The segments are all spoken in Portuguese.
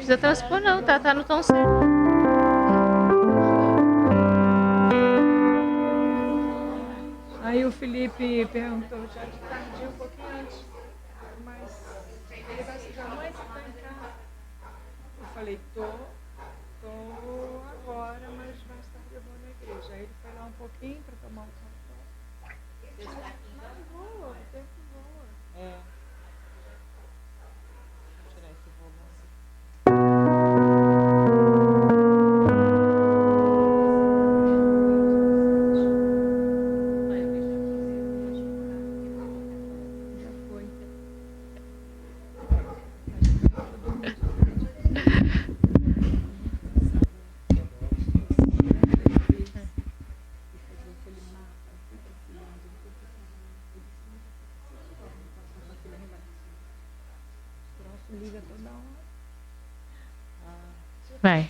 precisa transpor não, tá no tom certo. Aí o Felipe perguntou, já de tarde, um pouquinho antes, mas ele vai se mãe, você tá em casa? Eu falei, tô agora, mas mais tarde eu vou na igreja. Aí ele foi lá um pouquinho para tomar um café. Mas voa, o tempo voa. É. Vou tirar esse volume. Liga toda hora. Vai.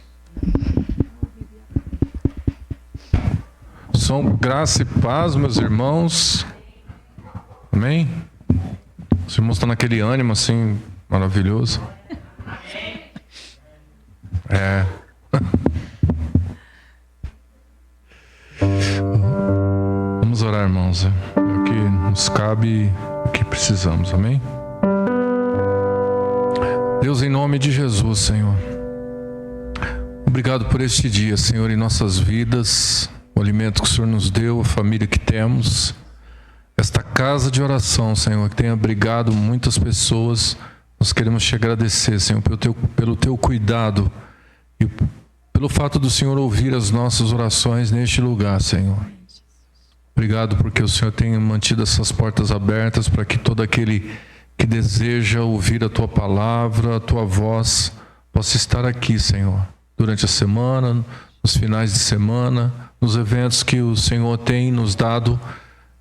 Som, graça e paz, meus irmãos. Amém? Os irmãos estão naquele ânimo assim, maravilhoso. É. Vamos orar, irmãos. É o que nos cabe, o que precisamos. Amém? Deus, em nome de Jesus, Senhor. Obrigado por este dia, Senhor, em nossas vidas, o alimento que o Senhor nos deu, a família que temos, esta casa de oração, Senhor, que tem abrigado muitas pessoas. Nós queremos te agradecer, Senhor, pelo teu cuidado e pelo fato do Senhor ouvir as nossas orações neste lugar, Senhor. Obrigado porque o Senhor tem mantido essas portas abertas para que todo aquele que deseja ouvir a Tua palavra, a Tua voz, possa estar aqui, Senhor, durante a semana, nos finais de semana, nos eventos que o Senhor tem nos dado,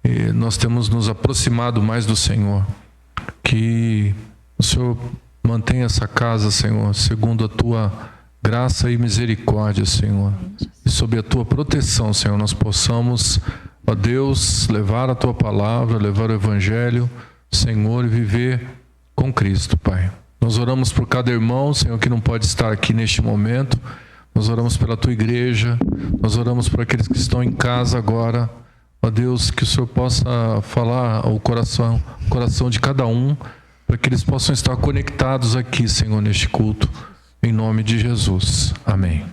e nós temos nos aproximado mais do Senhor. Que o Senhor mantenha essa casa, Senhor, segundo a Tua graça e misericórdia, Senhor. E sob a Tua proteção, Senhor, nós possamos, ó Deus, levar a Tua palavra, levar o Evangelho, Senhor, e viver com Cristo, Pai. Nós oramos por cada irmão, Senhor, que não pode estar aqui neste momento. Nós oramos pela Tua igreja. Nós oramos por aqueles que estão em casa agora. Ó Deus, que o Senhor possa falar ao coração de cada um, para que eles possam estar conectados aqui, Senhor, neste culto. Em nome de Jesus. Amém.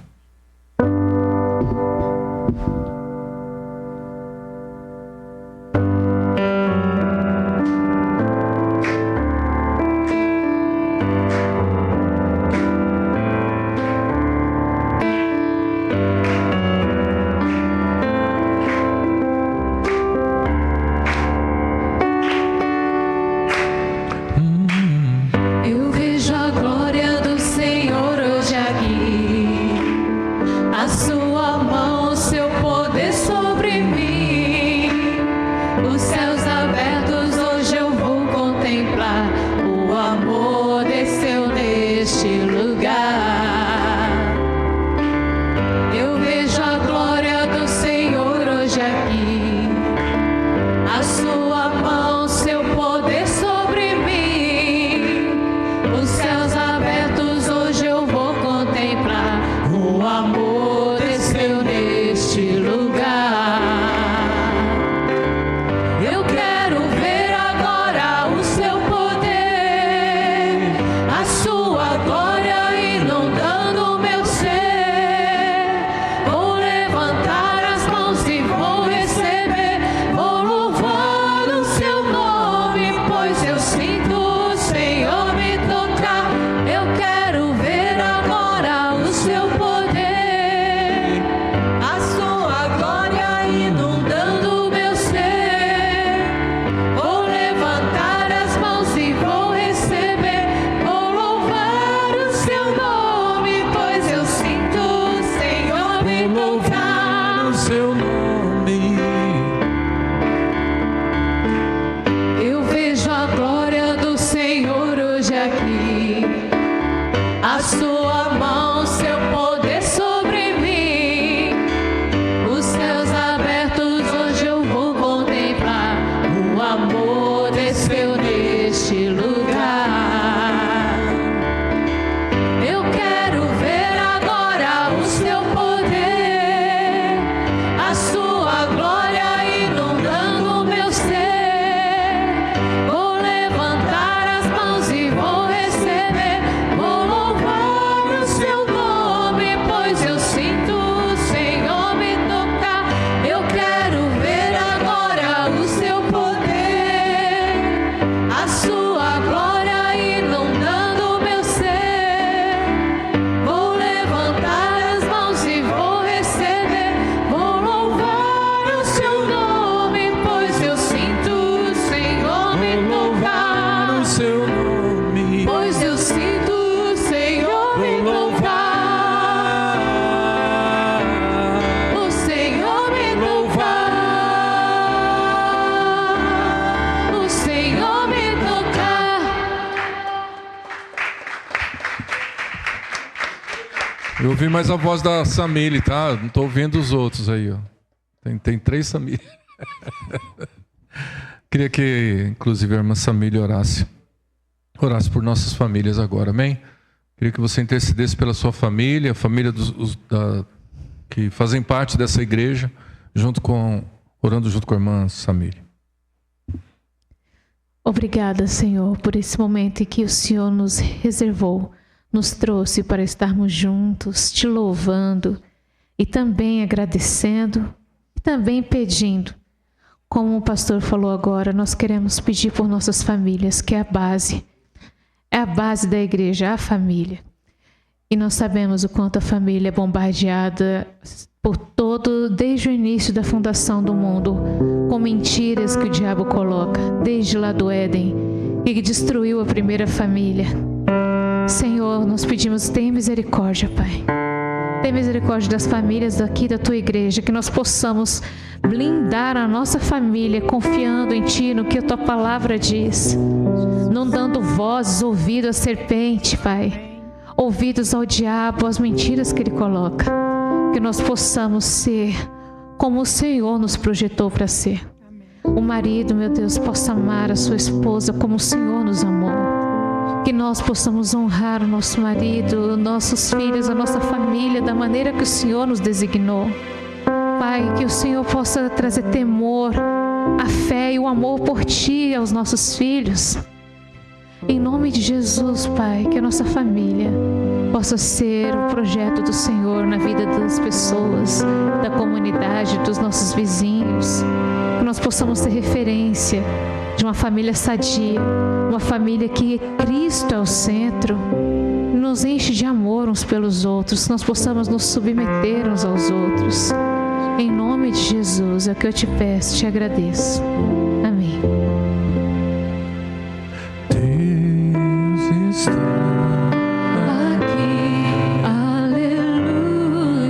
Eu vejo a glória do Senhor hoje aqui, a sua mão, o seu poder. Queria ouvir mais a voz da Samile, tá? Não estou ouvindo os outros aí, ó. Tem 3 Samile. Queria que, inclusive, a irmã Samile orasse por nossas famílias agora, amém? Queria que você intercedesse pela sua família, a família que fazem parte dessa igreja, orando junto com a irmã Samile. Obrigada, Senhor, por esse momento em que o Senhor nos reservou, nos trouxe para estarmos juntos, te louvando e também agradecendo e também pedindo. Como o pastor falou agora, nós queremos pedir por nossas famílias, que é a base da igreja, a família. E nós sabemos o quanto a família é bombardeada desde o início da fundação do mundo, com mentiras que o diabo coloca, desde lá do Éden, e que destruiu a primeira família. Senhor, nós pedimos, tem misericórdia, Pai. Tem misericórdia das famílias daqui da Tua igreja, que nós possamos blindar a nossa família, confiando em Ti, no que a Tua palavra diz. Não dando vozes, ouvidos à serpente, Pai. Ouvidos ao diabo, às mentiras que ele coloca. Que nós possamos ser como o Senhor nos projetou para ser. O marido, meu Deus, possa amar a sua esposa como o Senhor nos amou. Que nós possamos honrar o nosso marido, nossos filhos, a nossa família da maneira que o Senhor nos designou. Pai, que o Senhor possa trazer temor, a fé e o amor por Ti aos nossos filhos. Em nome de Jesus, Pai, que a nossa família possa ser o projeto do Senhor na vida das pessoas, da comunidade, dos nossos vizinhos. Que nós possamos ter referência de uma família sadia, uma família que Cristo é o centro, nos enche de amor uns pelos outros, que nós possamos nos submeter uns aos outros. Em nome de Jesus, é o que eu te peço, te agradeço. Amém. Deus está aqui, aleluia,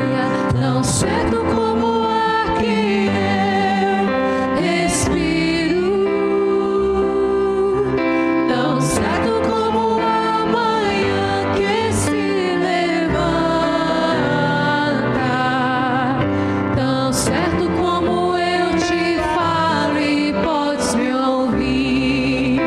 tão certo como o ar que eu respiro, tão certo como a manhã que se levanta, tão certo como eu te falo e podes me ouvir.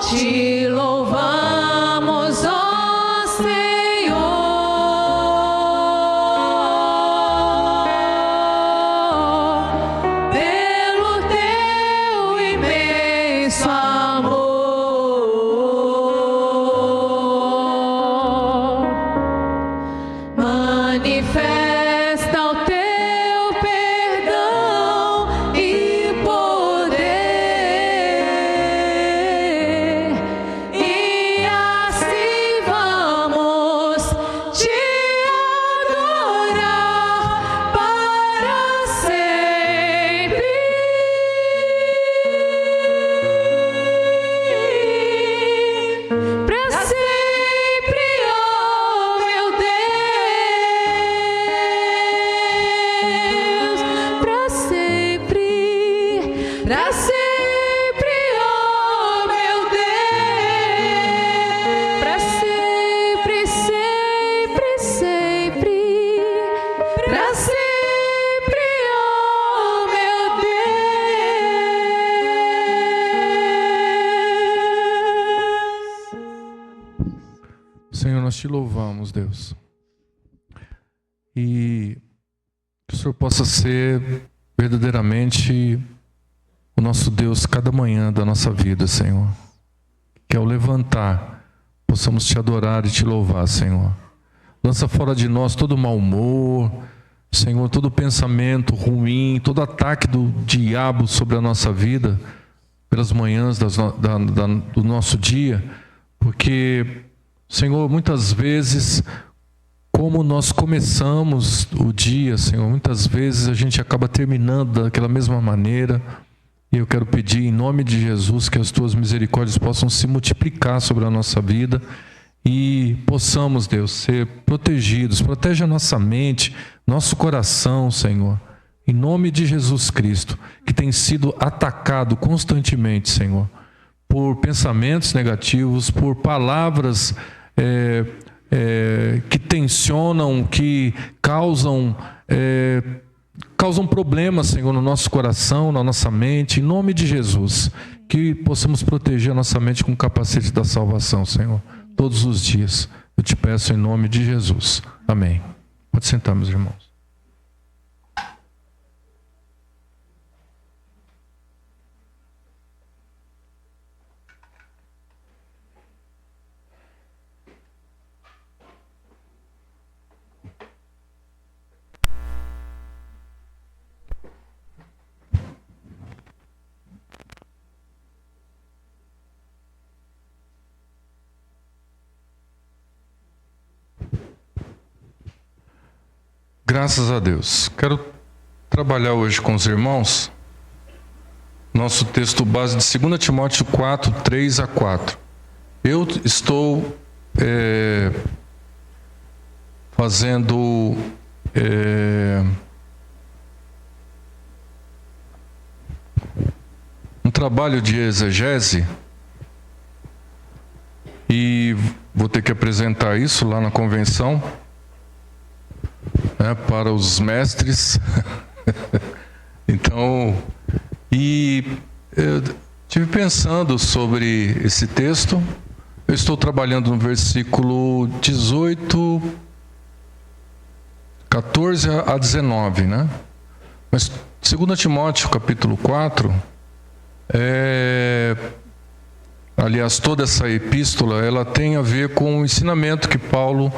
te louvamos, ó Senhor, pelo teu imenso amor. Manifesta o teu perdão e poder, e assim vamos te adorar para sempre. Para sempre, ó meu Deus, para sempre, ó meu Deus, para sempre, sempre, sempre, para sempre, ó meu Deus. Senhor, nós te louvamos, Deus. E que o Senhor possa ser verdadeiramente o nosso Deus cada manhã da nossa vida, Senhor. Que ao levantar, possamos te adorar e te louvar, Senhor. Lança fora de nós todo mau humor, Senhor, todo pensamento ruim, todo ataque do diabo sobre a nossa vida, pelas manhãs do nosso dia, porque, Senhor, muitas vezes, como nós começamos o dia, Senhor, muitas vezes a gente acaba terminando daquela mesma maneira. E eu quero pedir em nome de Jesus que as tuas misericórdias possam se multiplicar sobre a nossa vida e possamos, Deus, ser protegidos. Protege a nossa mente, nosso coração, Senhor, em nome de Jesus Cristo, que tem sido atacado constantemente, Senhor, por pensamentos negativos, por palavras que tensionam, que causam problemas, Senhor, no nosso coração, na nossa mente, em nome de Jesus, que possamos proteger a nossa mente com o capacete da salvação, Senhor, todos os dias. Eu te peço em nome de Jesus. Amém. Pode sentar, meus irmãos. Graças a Deus. Quero trabalhar hoje com os irmãos nosso texto base de 2 Timóteo 4, 3 a 4. Eu estou fazendo um trabalho de exegese e vou ter que apresentar isso lá na convenção, para os mestres. Então, eu estive pensando sobre esse texto. Eu estou trabalhando no versículo 18, 14 a 19, né? Mas 2 Timóteo capítulo 4, aliás, toda essa epístola, ela tem a ver com o ensinamento que Paulo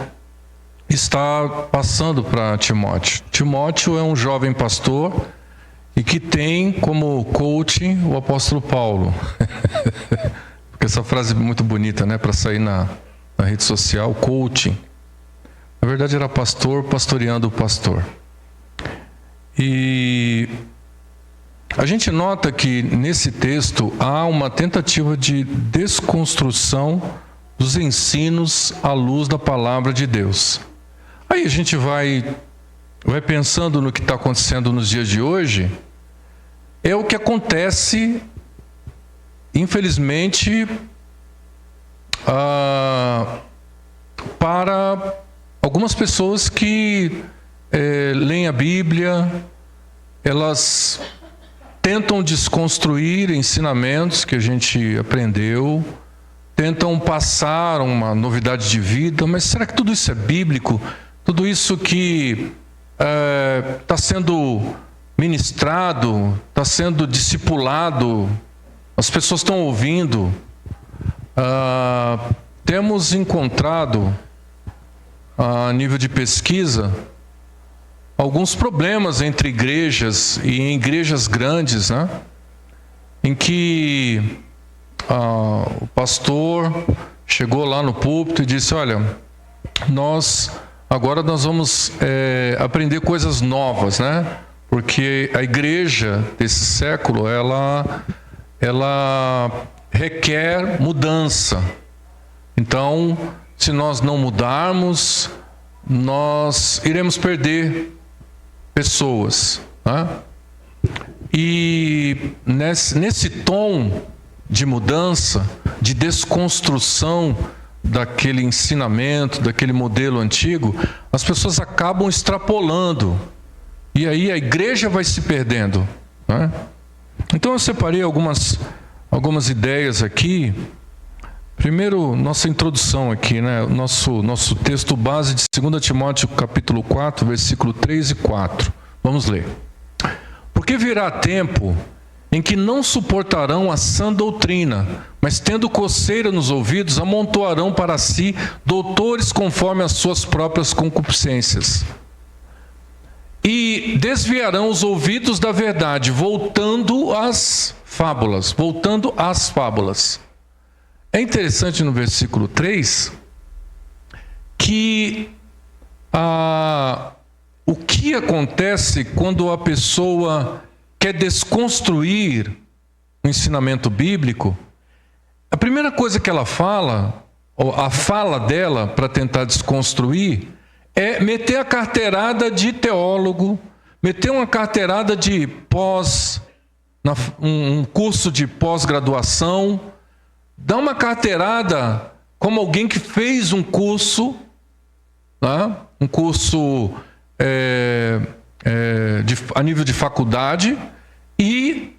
está passando para Timóteo. Timóteo é um jovem pastor e que tem como coach o apóstolo Paulo. Porque essa frase é muito bonita, né, para sair na rede social, coaching. Na verdade era pastor pastoreando o pastor. E a gente nota que nesse texto há uma tentativa de desconstrução dos ensinos à luz da palavra de Deus. Aí a gente vai pensando no que está acontecendo nos dias de hoje. É o que acontece, infelizmente, para algumas pessoas que leem a Bíblia. Elas tentam desconstruir ensinamentos que a gente aprendeu, tentam passar uma novidade de vida, mas será que tudo isso é bíblico? Tudo isso que está sendo ministrado, está sendo discipulado, as pessoas estão ouvindo. Temos encontrado, a nível de pesquisa, alguns problemas entre igrejas e em igrejas grandes, né? Em que o pastor chegou lá no púlpito e disse: olha, agora nós vamos aprender coisas novas, né? Porque a igreja desse século, ela requer mudança. Então, se nós não mudarmos, nós iremos perder pessoas, né? E nesse tom de mudança, de desconstrução daquele ensinamento, daquele modelo antigo, as pessoas acabam extrapolando. E aí a igreja vai se perdendo, né? Então eu separei algumas ideias aqui. Primeiro, nossa introdução aqui, né? Nosso texto base de 2 Timóteo capítulo 4, versículo 3 e 4. Vamos ler. Porque virá tempo em que não suportarão a sã doutrina, mas tendo coceira nos ouvidos, amontoarão para si doutores conforme as suas próprias concupiscências. E desviarão os ouvidos da verdade, voltando às fábulas. É interessante no versículo 3 que o que acontece quando a pessoa quer desconstruir o ensinamento bíblico. A primeira coisa que ela fala, ou a fala dela para tentar desconstruir, é meter a carteirada de teólogo, meter uma carteirada de um curso de pós-graduação, dar uma carteirada como alguém que fez um curso, né? Um curso a nível de faculdade, e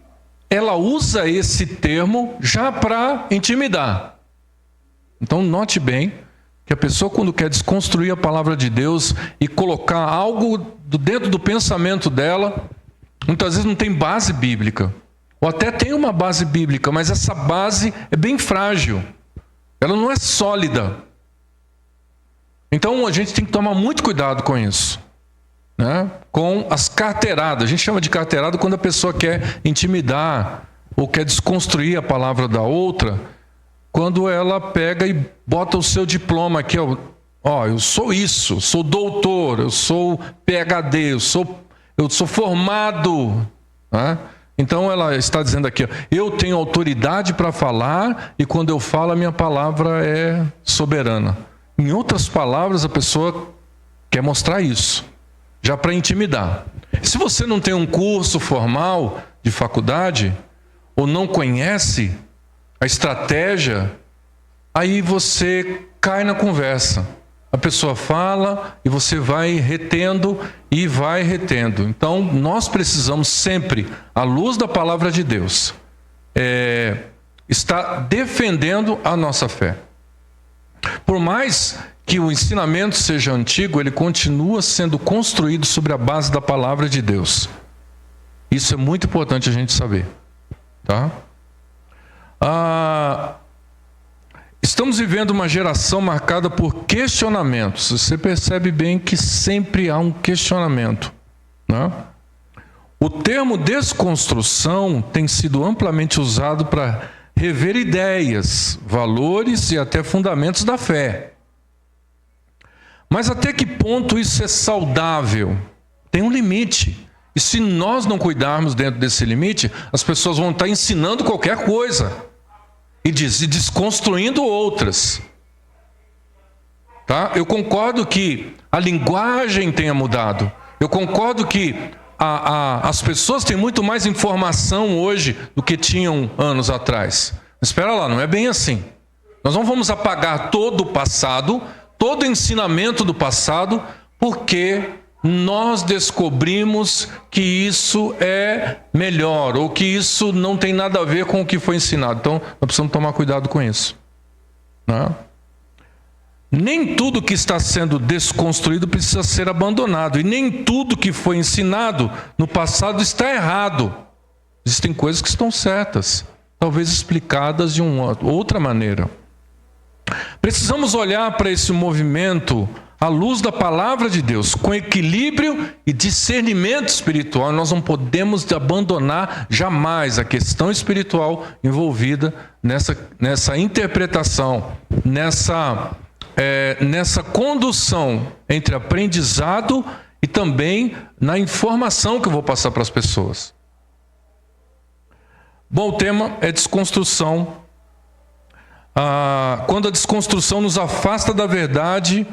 ela usa esse termo já para intimidar. Então note bem que a pessoa, quando quer desconstruir a palavra de Deus e colocar algo dentro do pensamento dela, muitas vezes não tem base bíblica, ou até tem uma base bíblica, mas essa base é bem frágil, ela não é sólida. Então a gente tem que tomar muito cuidado com isso, né? Com as carteiradas. A gente chama de carteirada quando a pessoa quer intimidar ou quer desconstruir a palavra da outra, quando ela pega e bota o seu diploma aqui, ó, eu sou isso, sou doutor, eu sou PhD, eu sou formado, né? Então ela está dizendo aqui, ó, eu tenho autoridade para falar, e quando eu falo a minha palavra é soberana. Em outras palavras, a pessoa quer mostrar isso, já para intimidar. Se você não tem um curso formal de faculdade, ou não conhece a estratégia, aí você cai na conversa. A pessoa fala e você vai retendo e vai retendo. Então, nós precisamos sempre, à luz da palavra de Deus, estar defendendo a nossa fé. Por mais que o ensinamento seja antigo, ele continua sendo construído sobre a base da palavra de Deus. Isso é muito importante a gente saber, tá? Estamos vivendo uma geração marcada por questionamentos. Você percebe bem que sempre há um questionamento, né? O termo desconstrução tem sido amplamente usado para rever ideias, valores e até fundamentos da fé. Mas até que ponto isso é saudável? Tem um limite. E se nós não cuidarmos dentro desse limite, as pessoas vão estar ensinando qualquer coisa e desconstruindo outras. Tá? Eu concordo que a linguagem tenha mudado. Eu concordo que as pessoas têm muito mais informação hoje do que tinham anos atrás. Espera lá, não é bem assim. Nós não vamos apagar todo o passado, todo o ensinamento do passado, porque nós descobrimos que isso é melhor, ou que isso não tem nada a ver com o que foi ensinado. Então, nós precisamos tomar cuidado com isso. né? Nem tudo que está sendo desconstruído precisa ser abandonado. E nem tudo que foi ensinado no passado está errado. Existem coisas que estão certas, talvez explicadas de uma outra maneira. Precisamos olhar para esse movimento à luz da palavra de Deus, com equilíbrio e discernimento espiritual. Nós não podemos abandonar jamais a questão espiritual envolvida nessa interpretação, nessa condução entre aprendizado e também na informação que eu vou passar para as pessoas. Bom, o tema é desconstrução. Quando a desconstrução nos afasta da verdade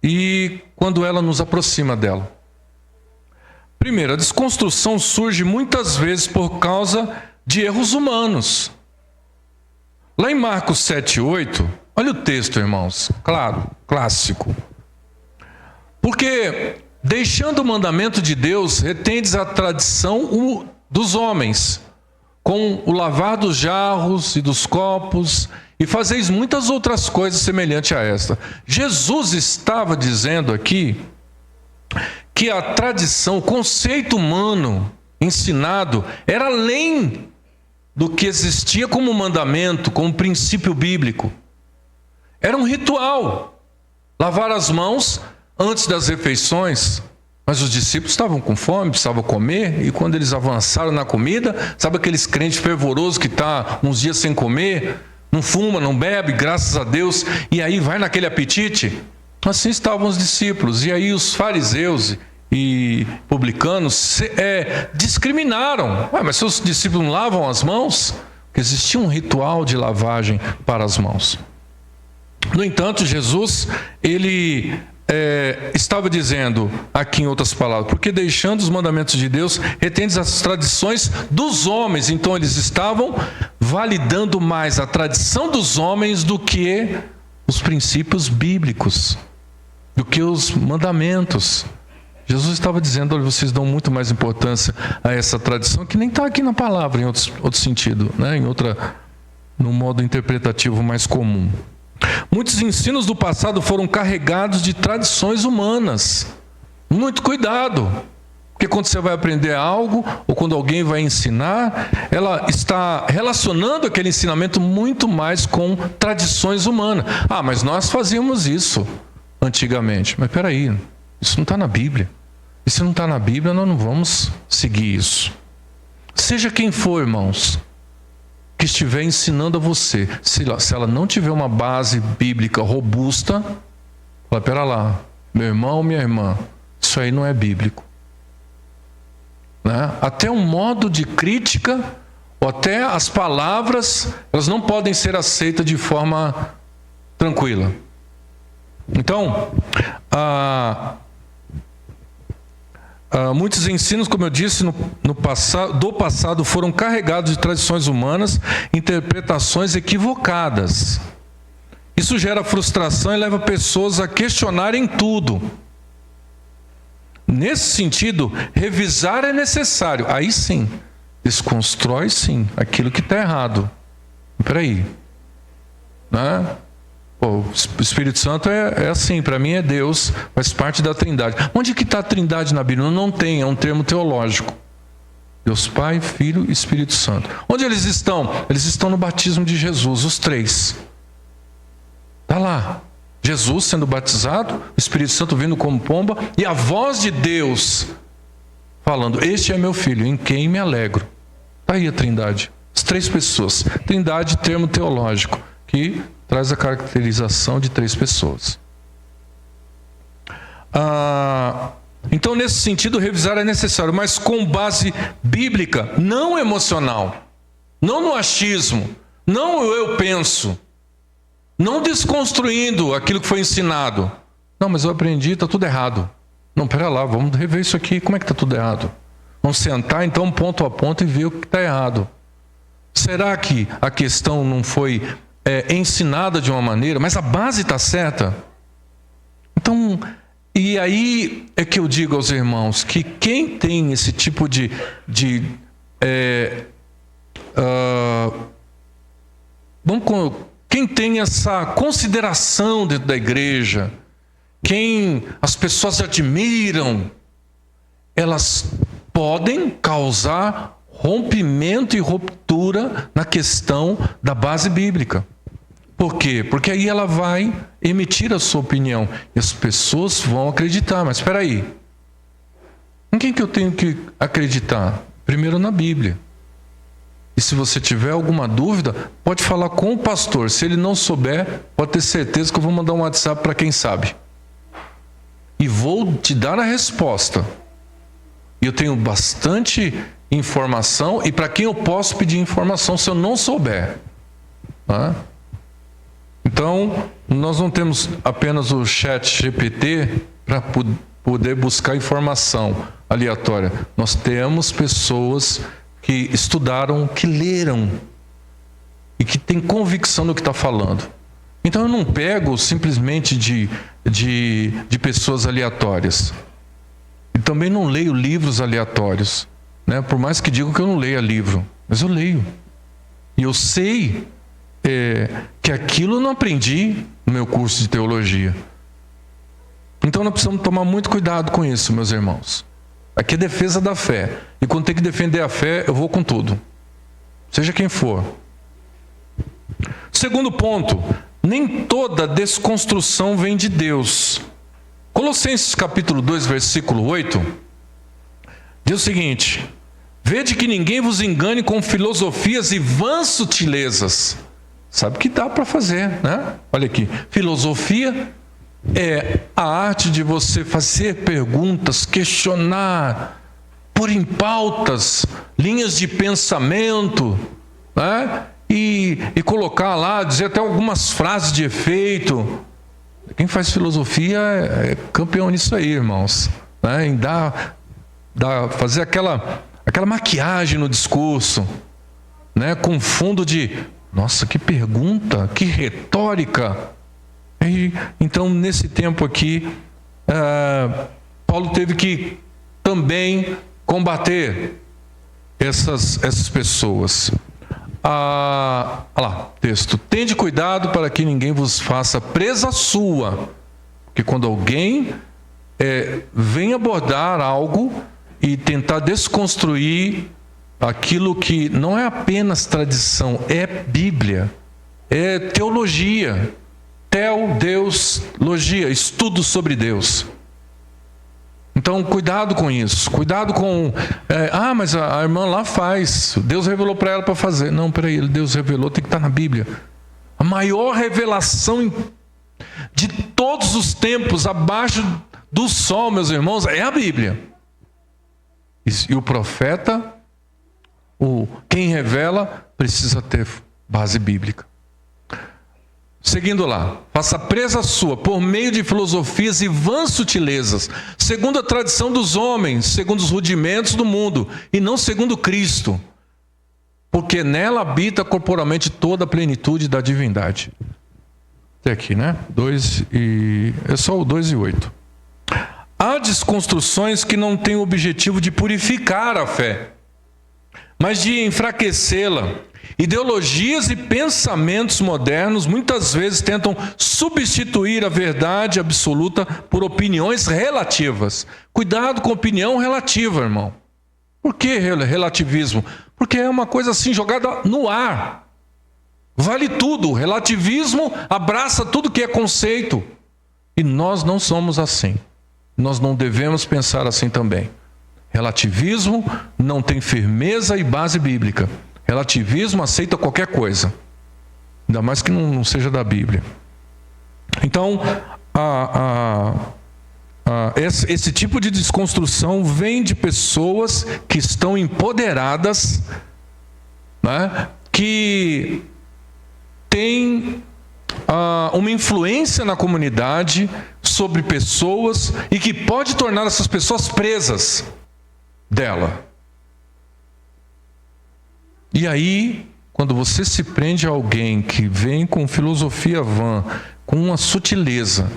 e quando ela nos aproxima dela. Primeiro, a desconstrução surge muitas vezes por causa de erros humanos. Lá em Marcos 7:8, olha o texto, irmãos, claro, clássico. Porque, deixando o mandamento de Deus, retendes a tradição dos homens, com o lavar dos jarros e dos copos, e fazeis muitas outras coisas semelhantes a esta. Jesus estava dizendo aqui que a tradição, o conceito humano ensinado, era além do que existia como mandamento, como princípio bíblico. Era um ritual. Lavar as mãos antes das refeições. Mas os discípulos estavam com fome, precisavam comer, e quando eles avançaram na comida, sabe aqueles crentes fervorosos que está uns dias sem comer, não fuma, não bebe, graças a Deus, e aí vai naquele apetite? Assim estavam os discípulos. E aí os fariseus e publicanos discriminaram. Mas seus discípulos não lavam as mãos? Porque existia um ritual de lavagem para as mãos. No entanto, Jesus, ele estava dizendo, aqui em outras palavras, porque deixando os mandamentos de Deus, retendes as tradições dos homens. Então eles estavam validando mais a tradição dos homens do que os princípios bíblicos, do que os mandamentos. Jesus estava dizendo, olha, vocês dão muito mais importância a essa tradição, que nem está aqui na palavra, em outro sentido, né? No modo interpretativo mais comum. Muitos ensinos do passado foram carregados de tradições humanas. Muito cuidado, porque quando você vai aprender algo, ou quando alguém vai ensinar, ela está relacionando aquele ensinamento muito mais com tradições humanas. Mas nós fazíamos isso antigamente. Mas espera aí, isso não está na Bíblia. E se não está na Bíblia, nós não vamos seguir isso. Seja quem for, irmãos, que estiver ensinando a você, se ela não tiver uma base bíblica robusta, fala, pera lá, meu irmão, minha irmã, isso aí não é bíblico. Né? Até um modo de crítica, ou até as palavras, elas não podem ser aceitas de forma tranquila. Então, muitos ensinos, como eu disse, do passado foram carregados de tradições humanas, interpretações equivocadas. Isso gera frustração e leva pessoas a questionarem tudo. Nesse sentido, revisar é necessário. Aí sim, desconstrói sim aquilo que está errado. Espera aí, né? O Espírito Santo é assim, para mim é Deus, faz parte da Trindade. Onde que está a Trindade na Bíblia? Não tem, é um termo teológico. Deus Pai, Filho e Espírito Santo. Onde eles estão? Eles estão no batismo de Jesus, os três. Está lá. Jesus sendo batizado, o Espírito Santo vindo como pomba, e a voz de Deus falando, este é meu Filho, em quem me alegro. Está aí a Trindade. As três pessoas. Trindade, termo teológico, que traz a caracterização de três pessoas. Então, nesse sentido, revisar é necessário, mas com base bíblica, não emocional, não no achismo, não eu penso, não desconstruindo aquilo que foi ensinado. Não, mas eu aprendi, está tudo errado. Não, pera lá, vamos rever isso aqui, como é que está tudo errado? Vamos sentar então ponto a ponto e ver o que está errado. Será que a questão não foi ensinada de uma maneira, mas a base está certa? Então, e aí é que eu digo aos irmãos que quem tem esse tipo de quem tem essa consideração dentro da igreja, quem as pessoas admiram, elas podem causar rompimento e ruptura na questão da base bíblica. Por quê? Porque aí ela vai emitir a sua opinião e as pessoas vão acreditar. Mas espera aí, em quem que eu tenho que acreditar? Primeiro na Bíblia. E se você tiver alguma dúvida, pode falar com o pastor. Se ele não souber, pode ter certeza que eu vou mandar um WhatsApp para quem sabe. E vou te dar a resposta. E eu tenho bastante informação e para quem eu posso pedir informação se eu não souber. Tá? Então, nós não temos apenas o chat GPT para poder buscar informação aleatória. Nós temos pessoas que estudaram, que leram e que têm convicção do que está falando. Então eu não pego simplesmente de pessoas aleatórias. E também não leio livros aleatórios, né? Por mais que digam que eu não leia livro, mas eu leio. E eu sei que aquilo eu não aprendi no meu curso de teologia. Então nós precisamos tomar muito cuidado com isso, meus irmãos. Aqui é defesa da fé. E quando tem que defender a fé, eu vou com tudo. Seja quem for. Segundo ponto, nem toda desconstrução vem de Deus. Colossenses capítulo 2, versículo 8, diz o seguinte: vede que ninguém vos engane com filosofias e vãs sutilezas. Sabe que dá para fazer, né? Olha aqui, filosofia é a arte de você fazer perguntas, questionar, pôr em pautas, linhas de pensamento, né? E colocar lá, dizer até algumas frases de efeito. Quem faz filosofia é campeão nisso aí, irmãos, né? Em fazer aquela maquiagem no discurso, né? Com fundo de, nossa, que pergunta, que retórica. E, então, nesse tempo aqui, Paulo teve que também combater essas pessoas. Olha lá, texto: tende cuidado para que ninguém vos faça presa sua, porque quando alguém vem abordar algo e tentar desconstruir aquilo que não é apenas tradição, é Bíblia, é teologia, Deus, logia, estudo sobre Deus. Então, cuidado com isso. Cuidado com... mas a irmã lá faz. Deus revelou para ela para fazer. Não, peraí, Deus revelou, tem que estar na Bíblia. A maior revelação de todos os tempos, abaixo do sol, meus irmãos, é a Bíblia. E o profeta, quem revela, precisa ter base bíblica. Seguindo lá, faça presa sua por meio de filosofias e vãs sutilezas, segundo a tradição dos homens, segundo os rudimentos do mundo, e não segundo Cristo, porque nela habita corporalmente toda a plenitude da divindade. Até aqui, né? É só o 2 e 8. Há desconstruções que não têm o objetivo de purificar a fé, mas de enfraquecê-la. Ideologias e pensamentos modernos muitas vezes tentam substituir a verdade absoluta por opiniões relativas. Cuidado com opinião relativa, irmão. Por que relativismo? Porque é uma coisa assim jogada no ar. Vale tudo. Relativismo abraça tudo que é conceito. E nós não somos assim. Nós não devemos pensar assim também. Relativismo não tem firmeza e base bíblica. Relativismo aceita qualquer coisa, ainda mais que não seja da Bíblia. Então, esse tipo de desconstrução vem de pessoas que estão empoderadas, né, que têm uma influência na comunidade sobre pessoas e que pode tornar essas pessoas presas dela. E aí, quando você se prende a alguém que vem com filosofia vã, com uma sutileza,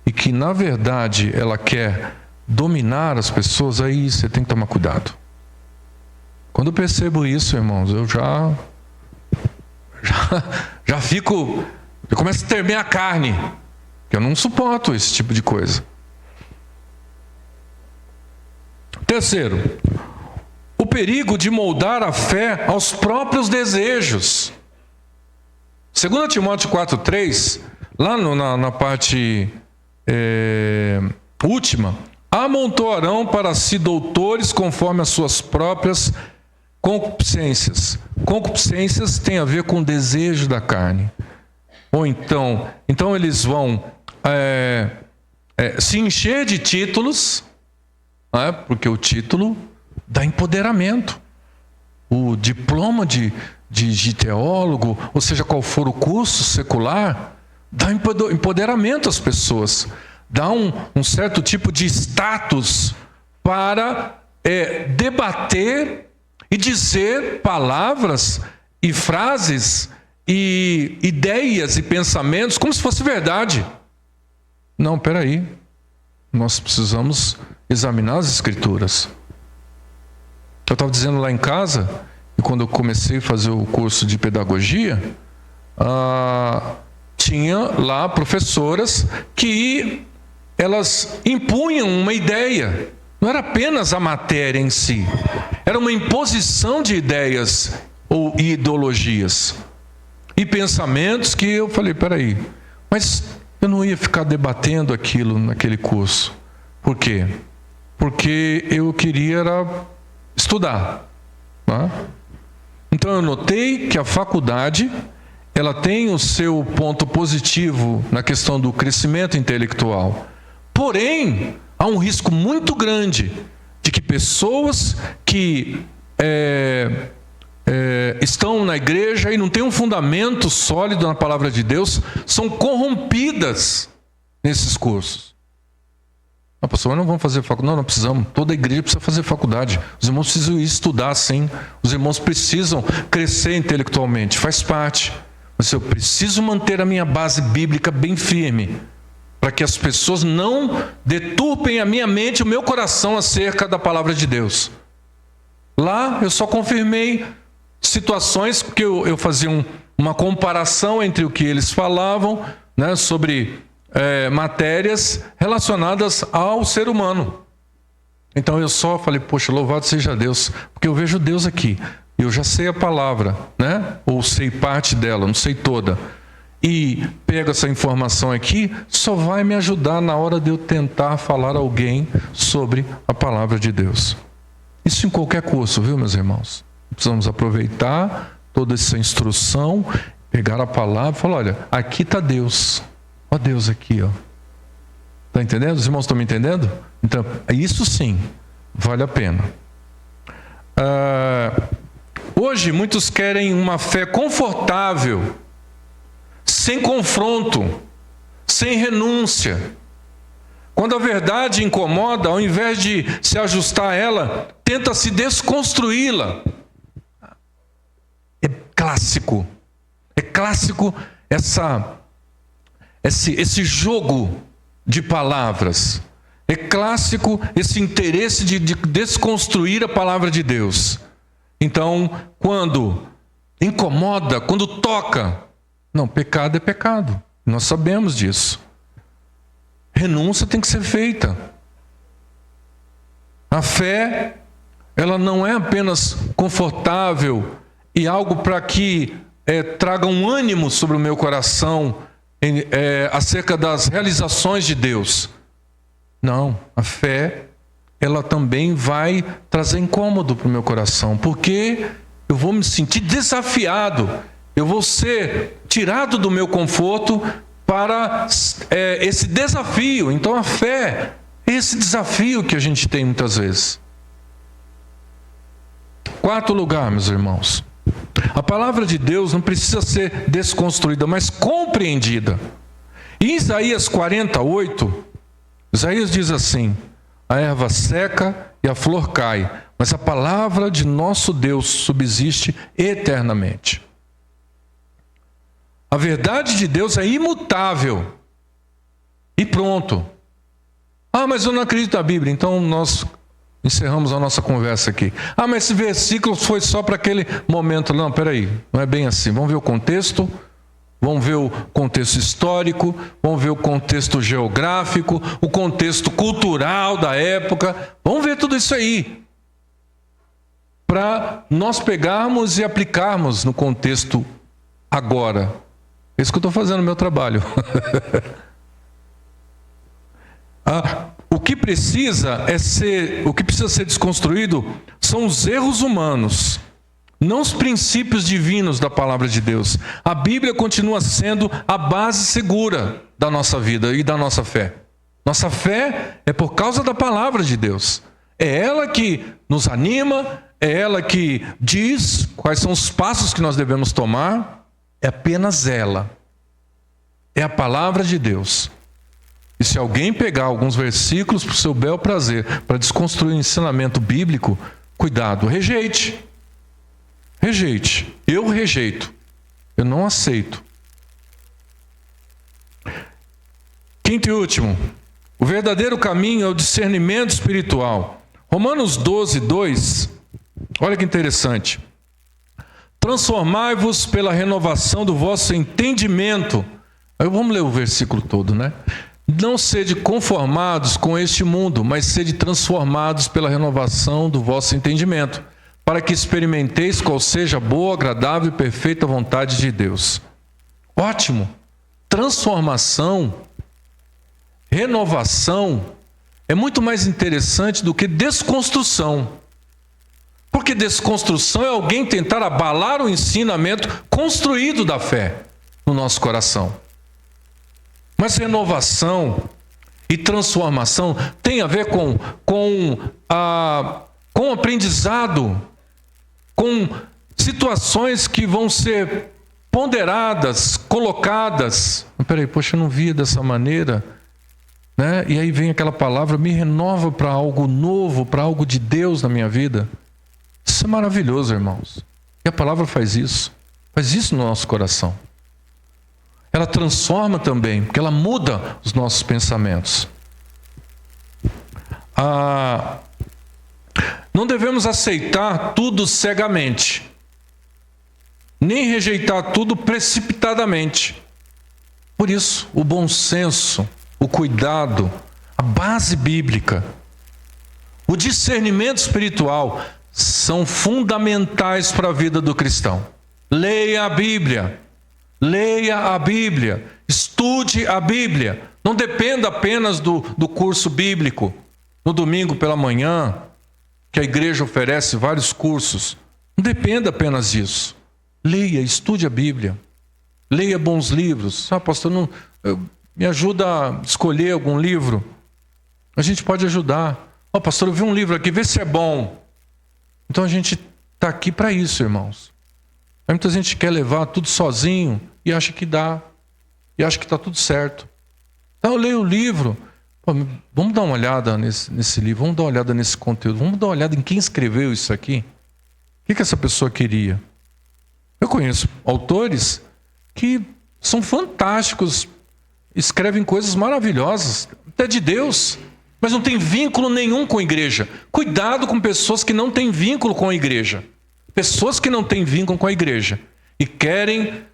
e que na verdade ela quer dominar as pessoas, aí você tem que tomar cuidado. Quando eu percebo isso, irmãos, eu já eu começo a tremer a carne. Eu não suporto esse tipo de coisa. Terceiro, o perigo de moldar a fé aos próprios desejos. 2 Timóteo 4,3, lá na parte última, amontoarão para si doutores conforme as suas próprias concupiscências. Concupiscências tem a ver com o desejo da carne. Ou então eles vão se encher de títulos, porque o título dá empoderamento. O diploma de teólogo, ou seja, qual for o curso secular, dá empoderamento às pessoas, dá um certo tipo de status para debater e dizer palavras e frases e ideias e pensamentos como se fosse verdade. Não, peraí, nós precisamos examinar as Escrituras. Eu estava dizendo lá em casa, e quando eu comecei a fazer o curso de pedagogia, tinha lá professoras que elas impunham uma ideia. Não era apenas a matéria em si, era uma imposição de ideias ou ideologias e pensamentos que eu falei, peraí, mas eu não ia ficar debatendo aquilo naquele curso. Por quê? Porque eu queria estudar. Né? Então eu notei que a faculdade, ela tem o seu ponto positivo na questão do crescimento intelectual. Porém, há um risco muito grande de que pessoas que estão na igreja e não têm um fundamento sólido na palavra de Deus, são corrompidas nesses cursos. Pastor, não vamos fazer faculdade? Não precisamos. Toda igreja precisa fazer faculdade. Os irmãos precisam estudar, sim. Os irmãos precisam crescer intelectualmente. Faz parte. Mas eu preciso manter a minha base bíblica bem firme, para que as pessoas não deturpem a minha mente, o meu coração acerca da palavra de Deus. Lá eu só confirmei situações que eu fazia uma comparação entre o que eles falavam, né, sobre matérias relacionadas ao ser humano. Então eu só falei, poxa, louvado seja Deus, porque eu vejo Deus aqui, eu já sei a palavra, né? Ou sei parte dela, não sei toda, e pego essa informação aqui, só vai me ajudar na hora de eu tentar falar a alguém sobre a palavra de Deus. Isso em qualquer curso, viu, meus irmãos? Precisamos aproveitar toda essa instrução, pegar a palavra e falar, olha, aqui está Deus. Ó Deus aqui, ó. Está entendendo? Os irmãos estão me entendendo? Então, isso sim, vale a pena. Hoje, muitos querem uma fé confortável, sem confronto, sem renúncia. Quando a verdade incomoda, ao invés de se ajustar a ela, tenta se desconstruí-la. É clássico esse jogo de palavras. É clássico esse interesse de desconstruir a palavra de Deus. Então, quando incomoda, quando toca, não, pecado é pecado. Nós sabemos disso. Renúncia tem que ser feita. A fé, ela não é apenas confortável e algo para que traga um ânimo sobre o meu coração acerca das realizações de Deus. Não, a fé, ela também vai trazer incômodo para o meu coração, porque eu vou me sentir desafiado, eu vou ser tirado do meu conforto para esse desafio. Então a fé é esse desafio que a gente tem muitas vezes. Quarto lugar, meus irmãos, a palavra de Deus não precisa ser desconstruída, mas compreendida. Em Isaías 48, Isaías diz assim: a erva seca e a flor cai, mas a palavra de nosso Deus subsiste eternamente. A verdade de Deus é imutável. E pronto. Mas eu não acredito na Bíblia. Então nós encerramos a nossa conversa aqui. Ah, mas esse versículo foi só para aquele momento. Não, peraí, não é bem assim. Vamos ver o contexto, vamos ver o contexto histórico, vamos ver o contexto geográfico, o contexto cultural da época. Vamos ver tudo isso aí, para nós pegarmos e aplicarmos no contexto agora. É isso que eu estou fazendo no meu trabalho. O que precisa ser desconstruído são os erros humanos, não os princípios divinos da palavra de Deus. A Bíblia continua sendo a base segura da nossa vida e da nossa fé. Nossa fé é por causa da palavra de Deus. É ela que nos anima, é ela que diz quais são os passos que nós devemos tomar. É apenas ela. É a palavra de Deus. E se alguém pegar alguns versículos para o seu bel prazer, para desconstruir o ensinamento bíblico, cuidado, rejeite. Rejeite. Eu rejeito. Eu não aceito. Quinto e último. O verdadeiro caminho é o discernimento espiritual. Romanos 12, 2. Olha que interessante. Transformai-vos pela renovação do vosso entendimento. Aí vamos ler o versículo todo, né? Não sede conformados com este mundo, mas sede transformados pela renovação do vosso entendimento, para que experimenteis qual seja a boa, agradável e perfeita vontade de Deus. Ótimo! Transformação, renovação, é muito mais interessante do que desconstrução. Porque desconstrução é alguém tentar abalar o ensinamento construído da fé no nosso coração. Mas renovação e transformação tem a ver com aprendizado, com situações que vão ser ponderadas, colocadas. Peraí, poxa, eu não via dessa maneira, né? E aí vem aquela palavra, me renova para algo novo, para algo de Deus na minha vida. Isso é maravilhoso, irmãos. E a palavra faz isso no nosso coração. Ela transforma também, porque ela muda os nossos pensamentos. Não devemos aceitar tudo cegamente, nem rejeitar tudo precipitadamente. Por isso, o bom senso, o cuidado, a base bíblica, o discernimento espiritual são fundamentais para a vida do cristão. Leia a Bíblia. Leia a Bíblia, estude a Bíblia. Não dependa apenas do curso bíblico. No domingo pela manhã, que a igreja oferece vários cursos. Não dependa apenas disso. Leia, estude a Bíblia. Leia bons livros. Pastor, me ajuda a escolher algum livro? A gente pode ajudar. Pastor, eu vi um livro aqui, vê se é bom. Então a gente está aqui para isso, irmãos. Muita gente quer levar tudo sozinho e acha que dá. E acha que está tudo certo. Então eu leio o livro. Vamos dar uma olhada nesse livro. Vamos dar uma olhada nesse conteúdo. Vamos dar uma olhada em quem escreveu isso aqui. O que essa pessoa queria? Eu conheço autores que são fantásticos. Escrevem coisas maravilhosas. Até de Deus. Mas não tem vínculo nenhum com a igreja. Cuidado com pessoas que não têm vínculo com a igreja. Pessoas que não têm vínculo com a igreja e querem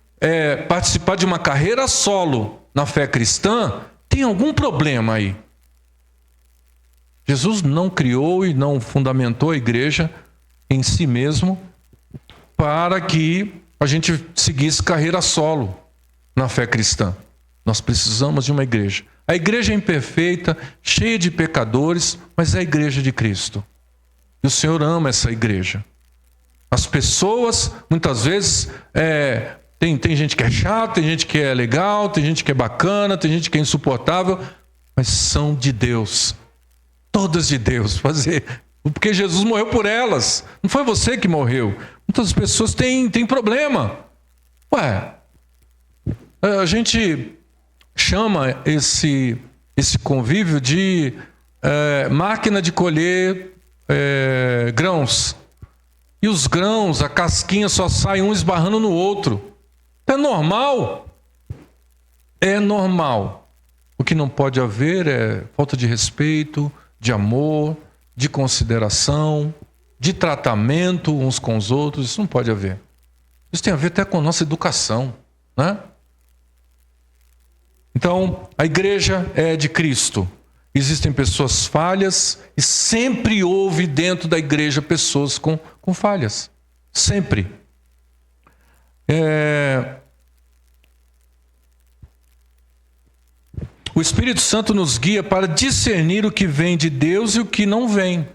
participar de uma carreira solo na fé cristã, tem algum problema aí. Jesus não criou e não fundamentou a igreja em si mesmo para que a gente seguisse carreira solo na fé cristã. Nós precisamos de uma igreja. A igreja é imperfeita, cheia de pecadores, mas é a igreja de Cristo. E o Senhor ama essa igreja. As pessoas, muitas vezes, tem gente que é chata, tem gente que é legal, tem gente que é bacana, tem gente que é insuportável, mas são de Deus. Todas de Deus. Porque Jesus morreu por elas. Não foi você que morreu. Muitas pessoas têm problema. A gente chama esse convívio de máquina de colher grãos. E os grãos, a casquinha só sai um esbarrando no outro. É normal. É normal. O que não pode haver é falta de respeito, de amor, de consideração, de tratamento uns com os outros. Isso não pode haver. Isso tem a ver até com a nossa educação, né? Então, a igreja é de Cristo. Existem pessoas falhas e sempre houve dentro da igreja pessoas com falhas. Sempre. O Espírito Santo nos guia para discernir o que vem de Deus e o que não vem.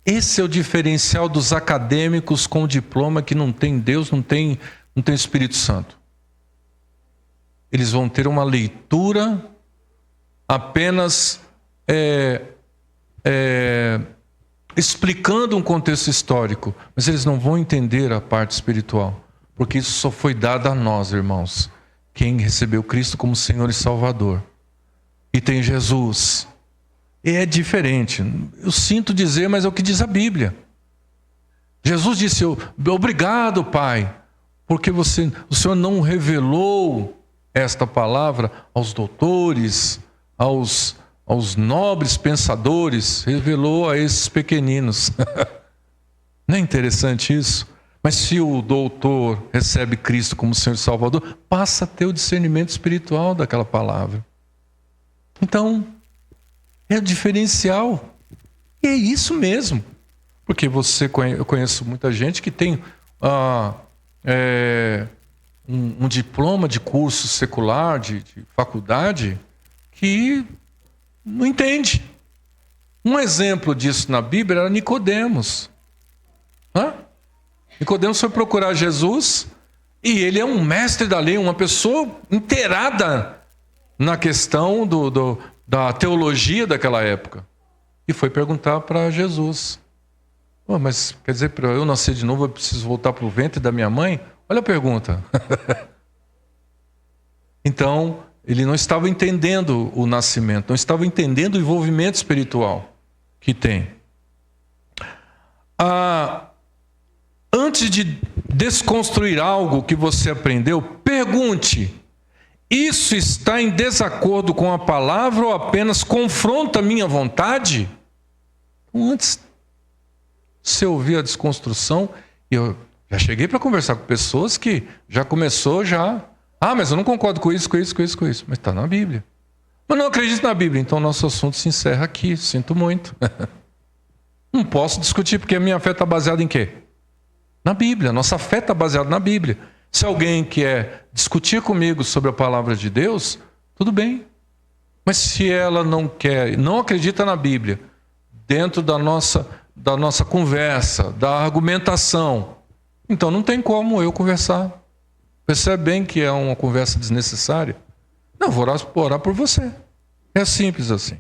Esse é o diferencial dos acadêmicos com diploma que não tem Deus, não tem Espírito Santo. Eles vão ter uma leitura apenas explicando um contexto histórico, mas eles não vão entender a parte espiritual, porque isso só foi dado a nós, irmãos, quem recebeu Cristo como Senhor e Salvador. E tem Jesus. E é diferente. Eu sinto dizer, mas é o que diz a Bíblia. Jesus disse: obrigado, Pai, porque o Senhor não revelou esta palavra aos doutores, aos nobres pensadores, revelou a esses pequeninos. Não é interessante isso? Mas se o doutor recebe Cristo como Senhor e Salvador, passa a ter o discernimento espiritual daquela palavra. Então, é o diferencial. E é isso mesmo. Porque eu conheço muita gente que tem um diploma de curso secular, de faculdade, que não entende. Um exemplo disso na Bíblia era Nicodemos. Nicodemos foi procurar Jesus e ele é um mestre da lei, uma pessoa inteirada na questão da teologia daquela época. E foi perguntar para Jesus: mas quer dizer, para eu nascer de novo eu preciso voltar para o ventre da minha mãe? Olha a pergunta. Então, ele não estava entendendo o nascimento, não estava entendendo o envolvimento espiritual que tem. Antes de desconstruir algo que você aprendeu, pergunte: isso está em desacordo com a palavra ou apenas confronta a minha vontade? Antes de você ouvir a desconstrução, eu já cheguei para conversar com pessoas que já começou mas eu não concordo com isso. Mas está na Bíblia. Mas não acredito na Bíblia. Então nosso assunto se encerra aqui. Sinto muito. Não posso discutir, porque a minha fé está baseada em quê? Na Bíblia. Nossa fé está baseada na Bíblia. Se alguém quer discutir comigo sobre a palavra de Deus, tudo bem. Mas se ela não acredita na Bíblia, dentro da nossa conversa, da argumentação, então não tem como eu conversar. Percebe bem que é uma conversa desnecessária? Não, vou orar por você. É simples assim.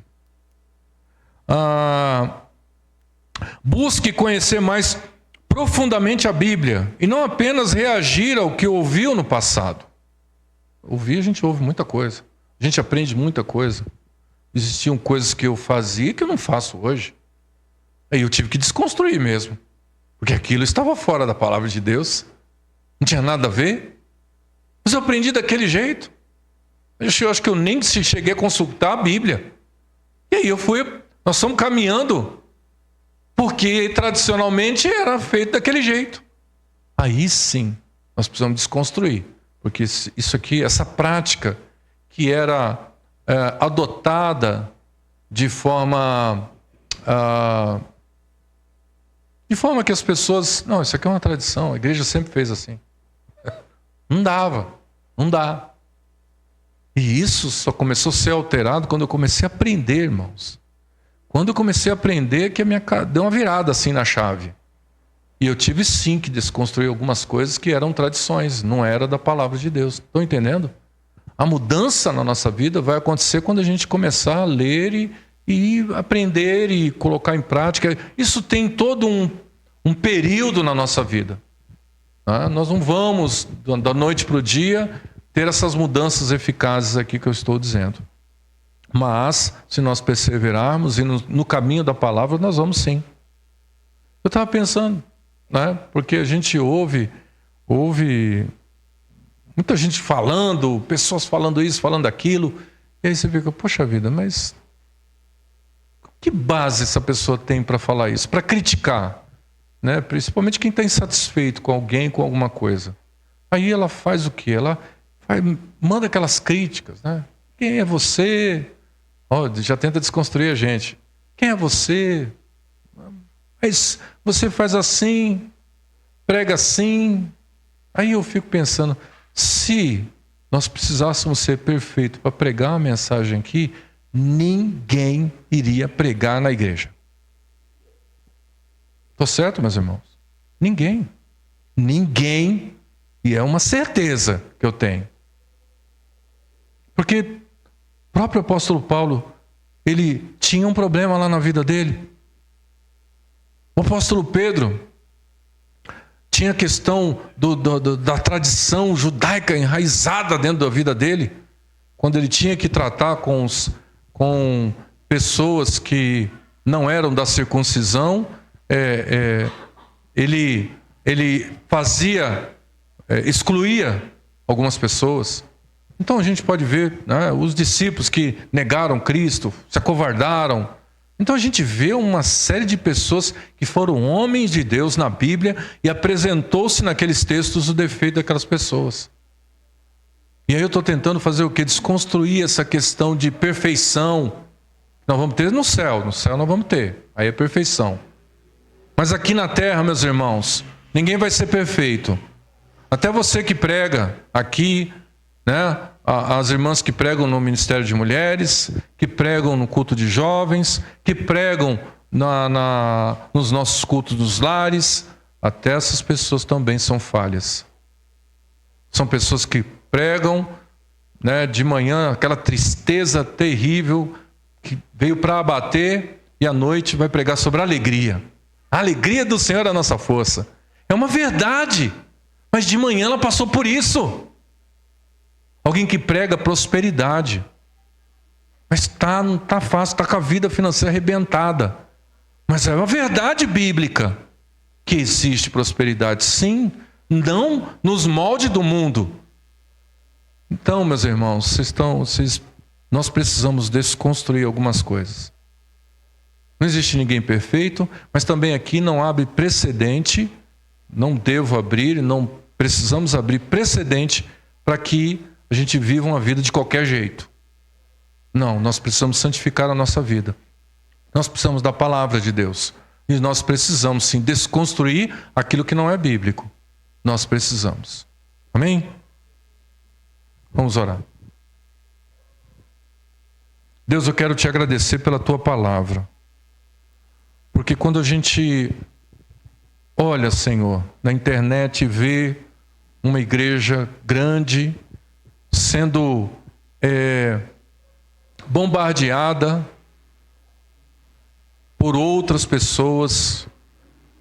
Busque conhecer mais profundamente a Bíblia e não apenas reagir ao que ouviu no passado. A gente ouve muita coisa. A gente aprende muita coisa. Existiam coisas que eu fazia que eu não faço hoje. Aí eu tive que desconstruir mesmo. Porque aquilo estava fora da palavra de Deus. Não tinha nada a ver. Mas eu aprendi daquele jeito. Eu acho que eu nem cheguei a consultar a Bíblia. E aí nós estamos caminhando, porque tradicionalmente era feito daquele jeito. Aí sim, nós precisamos desconstruir. Porque isso aqui, essa prática que era adotada de forma que as pessoas... Não, isso aqui é uma tradição, a igreja sempre fez assim. Não dá. E isso só começou a ser alterado quando eu comecei a aprender, irmãos. Quando eu comecei a aprender, que deu uma virada assim na chave. E eu tive sim que desconstruir algumas coisas que eram tradições, não era da palavra de Deus. Estão entendendo? A mudança na nossa vida vai acontecer quando a gente começar a ler e aprender e colocar em prática. Isso tem todo um período na nossa vida. Nós não vamos, da noite para o dia, ter essas mudanças eficazes aqui que eu estou dizendo. Mas, se nós perseverarmos e no caminho da palavra, nós vamos sim. Eu estava pensando, porque a gente ouve muita gente falando, pessoas falando isso, falando aquilo, e aí você fica, poxa vida, mas Que base essa pessoa tem para falar isso? Para criticar, né? Principalmente quem está insatisfeito com alguém, com alguma coisa. Aí ela faz o quê? Ela manda aquelas críticas, né? Quem é você? Já tenta desconstruir a gente. Quem é você? Mas você faz assim, prega assim. Aí eu fico pensando, se nós precisássemos ser perfeitos para pregar uma mensagem aqui, ninguém iria pregar na igreja. Estou certo, meus irmãos? Ninguém. Ninguém. E é uma certeza que eu tenho. Porque o próprio apóstolo Paulo, ele tinha um problema lá na vida dele. O apóstolo Pedro tinha a questão da tradição judaica enraizada dentro da vida dele, quando ele tinha que tratar com pessoas que não eram da circuncisão, ele excluía algumas pessoas. Então a gente pode ver, né, os discípulos que negaram Cristo, se acovardaram. Então a gente vê uma série de pessoas que foram homens de Deus na Bíblia e apresentou-se naqueles textos o defeito daquelas pessoas. E aí eu estou tentando fazer o quê? Desconstruir essa questão de perfeição. Nós vamos ter no céu nós vamos ter, aí é perfeição. Mas aqui na terra, meus irmãos, ninguém vai ser perfeito. Até você que prega aqui, né? As irmãs que pregam no Ministério de Mulheres, que pregam no culto de jovens, que pregam nos nossos cultos dos lares, até essas pessoas também são falhas. São pessoas que pregam, né, de manhã, aquela tristeza terrível que veio para abater, e à noite vai pregar sobre a alegria. A alegria do Senhor é a nossa força. É uma verdade, mas de manhã ela passou por isso. Alguém que prega prosperidade, mas não está fácil, está com a vida financeira arrebentada. Mas é uma verdade bíblica que existe prosperidade, sim, não nos moldes do mundo. Então, meus irmãos, nós precisamos desconstruir algumas coisas. Não existe ninguém perfeito, mas também aqui não abre precedente, não devo abrir, não precisamos abrir precedente para que a gente viva uma vida de qualquer jeito. Não, nós precisamos santificar a nossa vida. Nós precisamos da palavra de Deus. E nós precisamos, sim, desconstruir aquilo que não é bíblico. Nós precisamos. Amém? Vamos orar. Deus, eu quero te agradecer pela tua palavra. Porque quando a gente olha, Senhor, na internet e vê uma igreja grande sendo bombardeada por outras pessoas,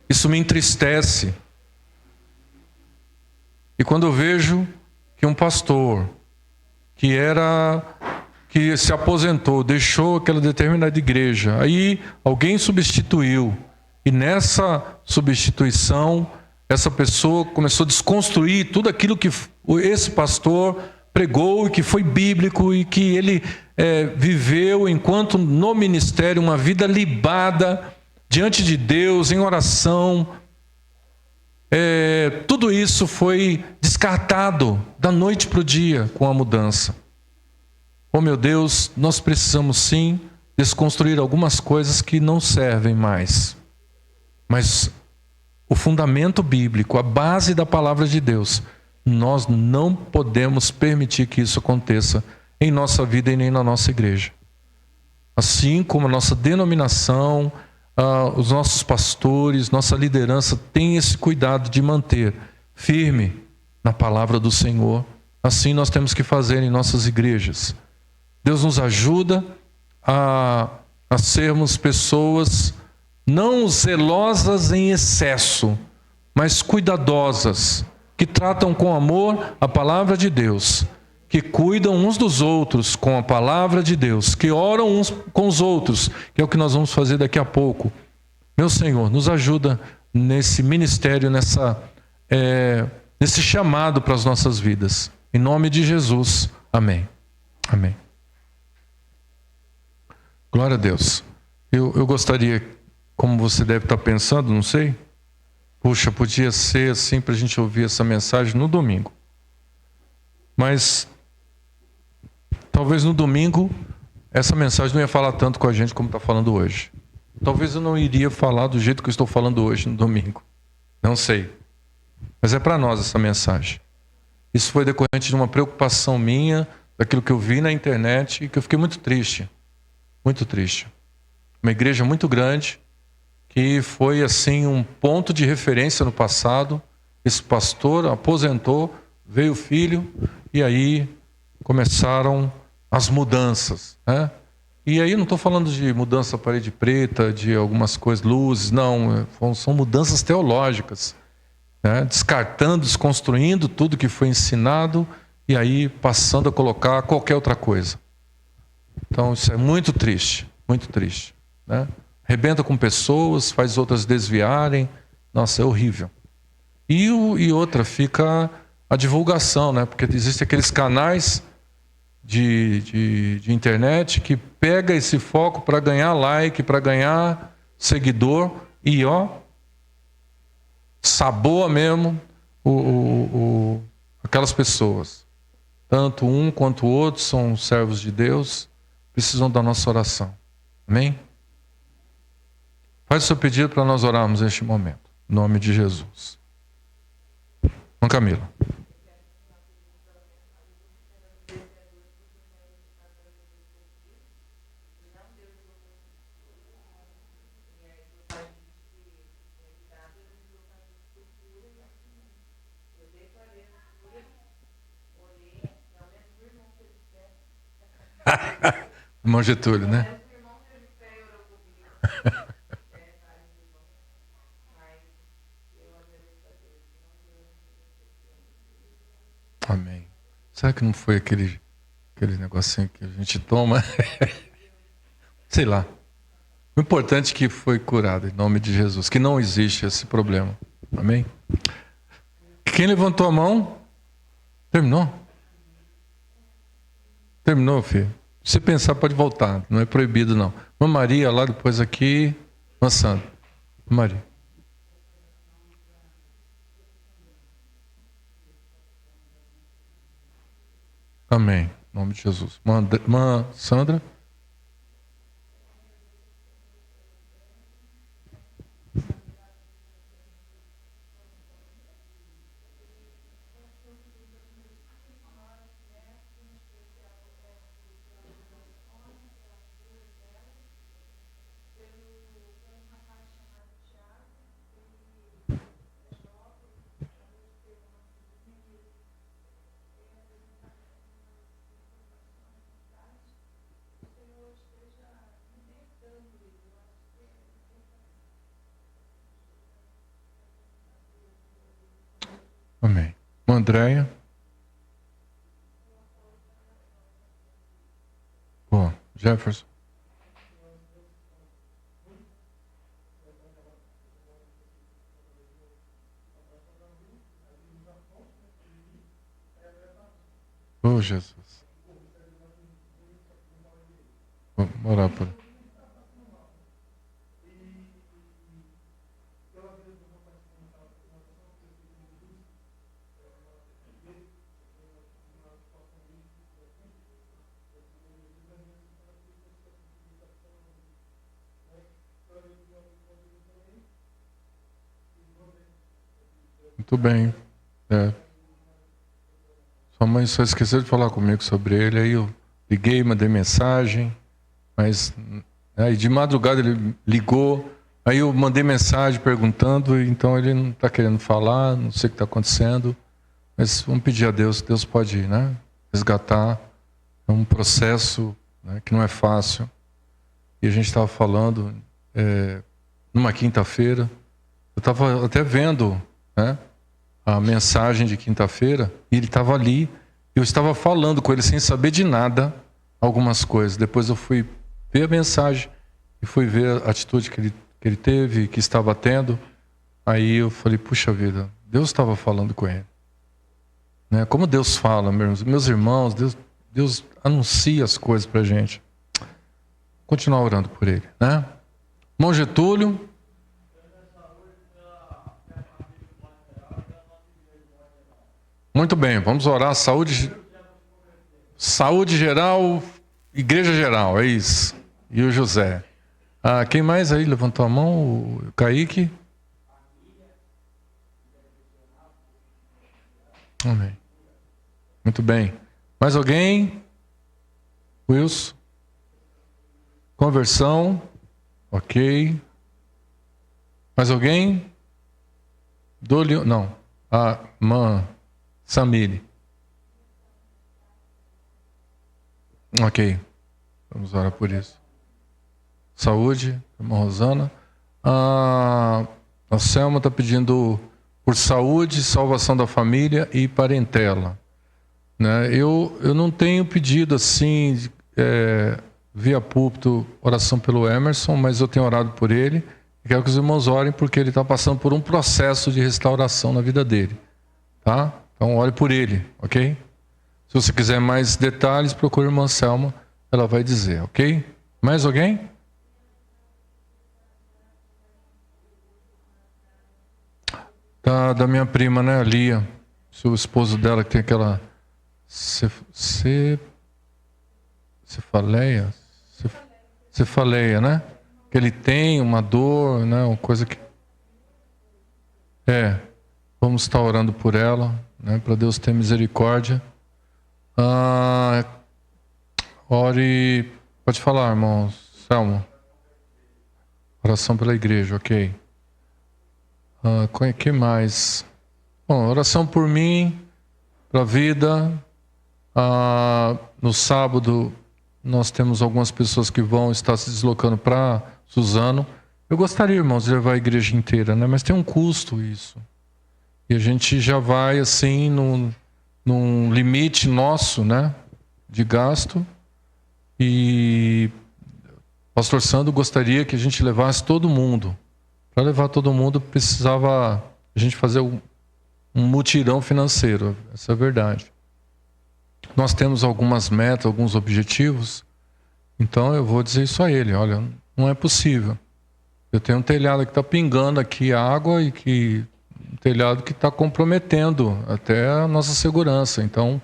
isso me entristece. E quando eu vejo que um pastor que se aposentou, deixou aquela determinada igreja, aí alguém substituiu, e nessa substituição essa pessoa começou a desconstruir tudo aquilo que esse pastor pregou e que foi bíblico e que ele viveu enquanto no ministério uma vida libada diante de Deus, em oração. Tudo isso foi descartado da noite para o dia com a mudança. Oh meu Deus, nós precisamos sim desconstruir algumas coisas que não servem mais. Mas o fundamento bíblico, a base da palavra de Deus, nós não podemos permitir que isso aconteça em nossa vida e nem na nossa igreja. Assim como a nossa denominação, os nossos pastores, nossa liderança tem esse cuidado de manter firme na palavra do Senhor, assim nós temos que fazer em nossas igrejas. Deus nos ajuda a sermos pessoas não zelosas em excesso, mas cuidadosas, que tratam com amor a palavra de Deus, que cuidam uns dos outros com a palavra de Deus, que oram uns com os outros, que é o que nós vamos fazer daqui a pouco. Meu Senhor, nos ajuda nesse ministério, nesse chamado para as nossas vidas. Em nome de Jesus. Amém. Amém. Glória a Deus. Eu gostaria, como você deve estar pensando, não sei. Puxa, podia ser assim para a gente ouvir essa mensagem no domingo. Mas talvez no domingo essa mensagem não ia falar tanto com a gente como está falando hoje. Talvez eu não iria falar do jeito que eu estou falando hoje no domingo. Não sei. Mas é para nós essa mensagem. Isso foi decorrente de uma preocupação minha, daquilo que eu vi na internet e que eu fiquei muito triste. Muito triste. Uma igreja muito grande, que foi assim um ponto de referência no passado. Esse pastor aposentou, veio o filho e aí começaram as mudanças, né? E aí não estou falando de mudança parede preta, de algumas coisas, luzes, não, são mudanças teológicas, né? Descartando, desconstruindo tudo que foi ensinado e aí passando a colocar qualquer outra coisa. Então isso é muito triste, né? Arrebenta com pessoas, faz outras desviarem, nossa, é horrível. E outra, fica a divulgação, né? Porque existem aqueles canais de internet que pega esse foco para ganhar like, para ganhar seguidor e saboa mesmo aquelas pessoas. Tanto um quanto o outro são servos de Deus, precisam da nossa oração. Amém? Faz o seu pedido para nós orarmos neste momento. Em nome de Jesus. Irmã Camila. Irmão Getúlio, né? Amém. Será que não foi aquele negocinho que a gente toma? Sei lá. O importante é que foi curado, em nome de Jesus. Que não existe esse problema. Amém? Quem levantou a mão? Terminou? Terminou, filho? Se você pensar, pode voltar. Não é proibido, não. Irmã Maria, lá depois aqui. Irmã Sandra. Maria. Amém. Em nome de Jesus. Irmã Sandra. Amém. Andréia. Bom, Jefferson. Oh, Jesus. Vamos orar por ele. Muito bem. Sua mãe só esqueceu de falar comigo sobre ele, aí eu liguei, mandei mensagem, mas aí de madrugada ele ligou, aí eu mandei mensagem perguntando, então ele não está querendo falar, não sei o que está acontecendo, mas vamos pedir a Deus, Deus pode, né, resgatar. É um processo, né, que não é fácil. E a gente estava falando numa quinta-feira, eu estava até vendo, né, a mensagem de quinta-feira, e ele estava ali, eu estava falando com ele sem saber de nada, algumas coisas. Depois eu fui ver a mensagem e fui ver a atitude que ele teve, que estava tendo. Aí eu falei, puxa vida, Deus estava falando com ele. Né? Como Deus fala, meus irmãos, Deus anuncia as coisas para a gente. Continuar orando por ele, né? Irmão Getúlio. Muito bem, vamos orar. Saúde geral, igreja geral, é isso. E o José. Quem mais aí levantou a mão? O Kaique. Amém. Muito bem. Mais alguém? Wilson? Conversão. Ok. Mais alguém? Não. Samile. Ok. Vamos orar por isso. Saúde, irmã Rosana. A Selma está pedindo por saúde, salvação da família e parentela. Né? Eu não tenho pedido assim, via púlpito, oração pelo Emerson, mas eu tenho orado por ele. E quero que os irmãos orem porque ele está passando por um processo de restauração na vida dele. Tá? Então ore por ele, ok? Se você quiser mais detalhes, procure a irmã Selma, ela vai dizer, ok? Mais alguém? Da minha prima, né, a Lia. O esposo dela que tem aquela cefaleia, né? Que ele tem uma dor, né? Uma coisa que... Vamos estar orando por ela, né? Para Deus ter misericórdia. Ore... Pode falar, irmão Selmo. Oração pela igreja, ok. Que mais? Bom, oração por mim, para a vida. No sábado, nós temos algumas pessoas que vão estar se deslocando para Suzano. Eu gostaria, irmãos, de levar a igreja inteira, né? Mas tem um custo isso. E a gente já vai, assim, num limite nosso, né? De gasto. E o pastor Sandro gostaria que a gente levasse todo mundo. Para levar todo mundo, precisava a gente fazer um mutirão financeiro. Essa é a verdade. Nós temos algumas metas, alguns objetivos. Então eu vou dizer isso a ele. Olha, não é possível. Eu tenho um telhado que está pingando aqui água e um telhado que está comprometendo até a nossa segurança. Então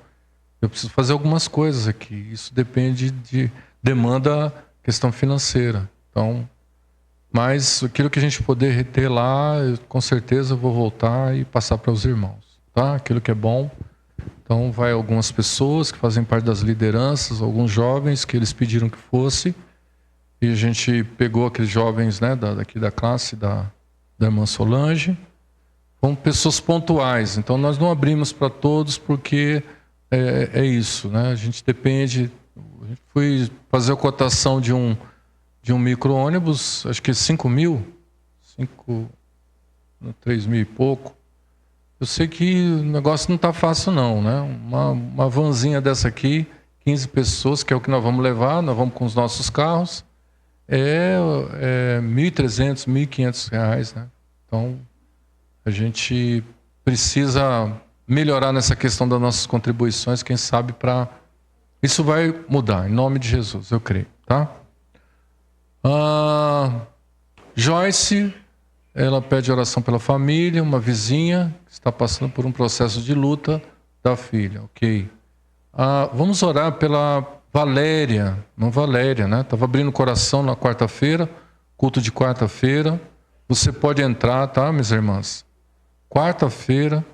eu preciso fazer algumas coisas aqui. Isso depende demanda questão financeira. Então, mas aquilo que a gente poder reter lá, eu, com certeza vou voltar e passar para os irmãos, tá? Aquilo que é bom. Então vai algumas pessoas que fazem parte das lideranças, alguns jovens que eles pediram que fosse, e a gente pegou aqueles jovens, né, daqui da classe da irmã Solange, como pessoas pontuais. Então nós não abrimos para todos porque é isso, né? A gente depende. A gente foi fazer a cotação de um micro-ônibus, acho que 5 mil, 3 mil e pouco. Eu sei que o negócio não está fácil não, né? Uma vanzinha dessa aqui, 15 pessoas, que é o que nós vamos levar, nós vamos com os nossos carros, é R$1.300, R$1.500, né? Então, a gente precisa melhorar nessa questão das nossas contribuições, quem sabe para... Isso vai mudar, em nome de Jesus, eu creio, tá? Joyce, ela pede oração pela família, uma vizinha que está passando por um processo de luta da filha, ok. Vamos orar pela Valéria, não Valéria, né? Estava abrindo o coração na quarta-feira, culto de quarta-feira. Você pode entrar, tá, minhas irmãs? Quarta-feira,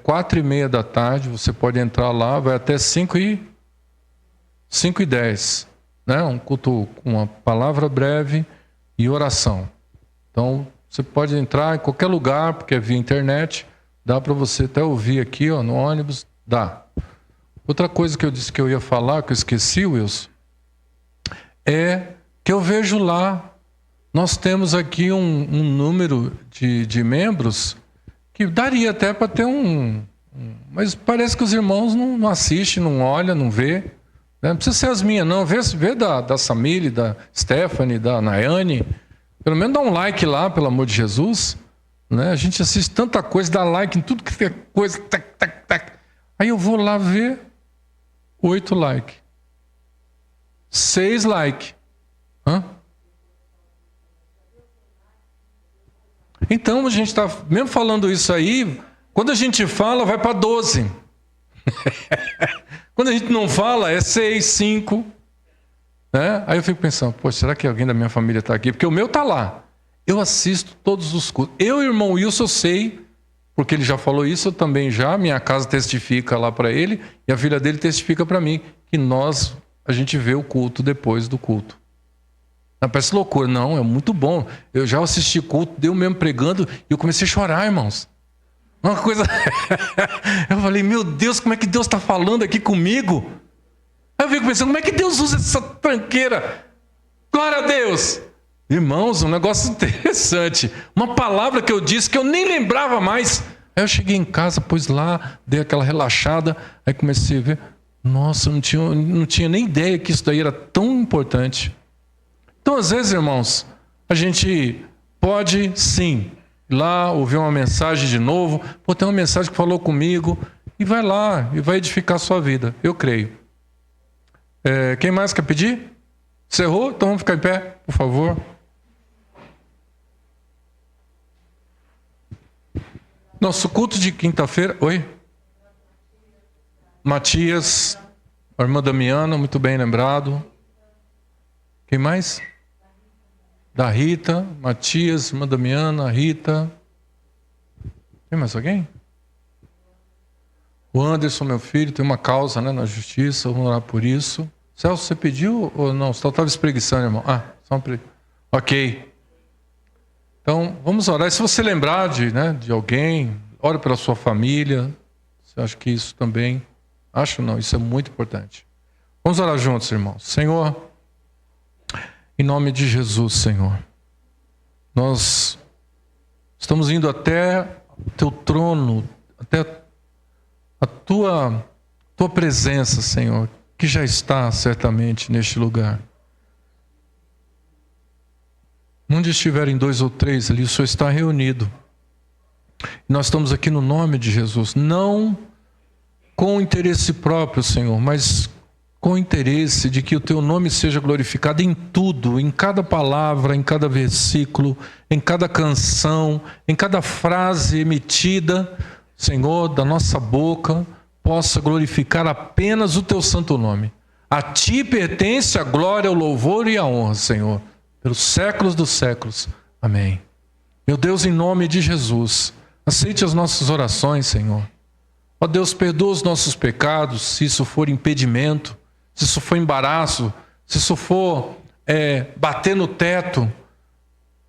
4:30 da tarde, você pode entrar lá, vai até 5:10. Né? Um culto com uma palavra breve e oração. Então, você pode entrar em qualquer lugar, porque é via internet, dá para você até ouvir aqui, ó, no ônibus, dá. Outra coisa que eu disse que eu ia falar, que eu esqueci, Wilson, é que eu vejo lá, nós temos aqui um número de membros que daria até para ter mas parece que os irmãos não assistem, não olham, não vê. Não precisa ser as minhas, não. Vê da Samile, da Stephanie, da Nayane. Pelo menos dá um like lá, pelo amor de Jesus. Né? A gente assiste tanta coisa, dá like em tudo que é coisa. Tac. Aí eu vou lá ver 8 likes. 6 likes. Então a gente está mesmo falando isso aí, quando a gente fala vai para 12. Quando a gente não fala é 6, 5. Né? Aí eu fico pensando, poxa, será que alguém da minha família está aqui? Porque o meu está lá. Eu assisto todos os cultos. Eu e o irmão Wilson eu sei, porque ele já falou isso, eu também já. Minha casa testifica lá para ele e a filha dele testifica para mim que a gente vê o culto depois do culto. Parece loucura. Não, é muito bom. Eu já assisti culto, deu mesmo pregando e eu comecei a chorar, irmãos. Uma coisa... Eu falei, meu Deus, como é que Deus está falando aqui comigo? Aí eu fico pensando, como é que Deus usa essa tranqueira? Glória a Deus! Irmãos, um negócio interessante. Uma palavra que eu disse que eu nem lembrava mais. Aí eu cheguei em casa, pus lá, dei aquela relaxada, aí comecei a ver. Nossa, não tinha nem ideia que isso daí era tão importante. Então, às vezes, irmãos, a gente pode, sim, ir lá, ouvir uma mensagem de novo. Pô, tem uma mensagem que falou comigo. E vai lá, e vai edificar a sua vida. Eu creio. Quem mais quer pedir? Encerrou? Então vamos ficar em pé, por favor. Nosso culto de quinta-feira... Oi? Matias, a irmã Damiana, muito bem lembrado. Quem mais? Da Rita, Matias, irmã Damiana, Rita. Tem mais alguém? O Anderson, meu filho, tem uma causa, né, na justiça, vamos orar por isso. Celso, você pediu ou não? Você estava espreguiçando, irmão. Só um Ok. Então, vamos orar. E se você lembrar de alguém, ore pela sua família. Você acha que isso também... Acho não, isso é muito importante. Vamos orar juntos, irmãos. Senhor, em nome de Jesus, Senhor, nós estamos indo até o teu trono, até a tua presença, Senhor, que já está certamente neste lugar. Onde estiverem 2 ou 3 ali, o Senhor está reunido. Nós estamos aqui no nome de Jesus, não com interesse próprio, Senhor, mas com o interesse de que o teu nome seja glorificado em tudo, em cada palavra, em cada versículo, em cada canção, em cada frase emitida, Senhor, da nossa boca, possa glorificar apenas o teu santo nome. A ti pertence a glória, o louvor e a honra, Senhor, pelos séculos dos séculos. Amém. Meu Deus, em nome de Jesus, aceite as nossas orações, Senhor. Ó Deus, perdoa os nossos pecados, se isso for impedimento, se isso for embaraço, se isso for bater no teto.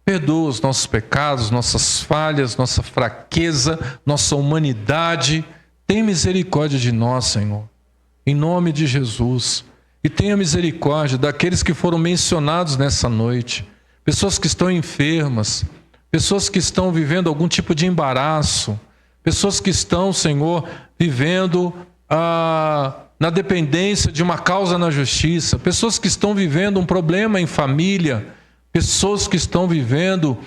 Perdoa os nossos pecados, nossas falhas, nossa fraqueza, nossa humanidade. Tem misericórdia de nós, Senhor, em nome de Jesus. E tenha misericórdia daqueles que foram mencionados nessa noite. Pessoas que estão enfermas, pessoas que estão vivendo algum tipo de embaraço, pessoas que estão, Senhor, vivendo na dependência de uma causa na justiça, pessoas que estão vivendo um problema em família, pessoas que estão vivendo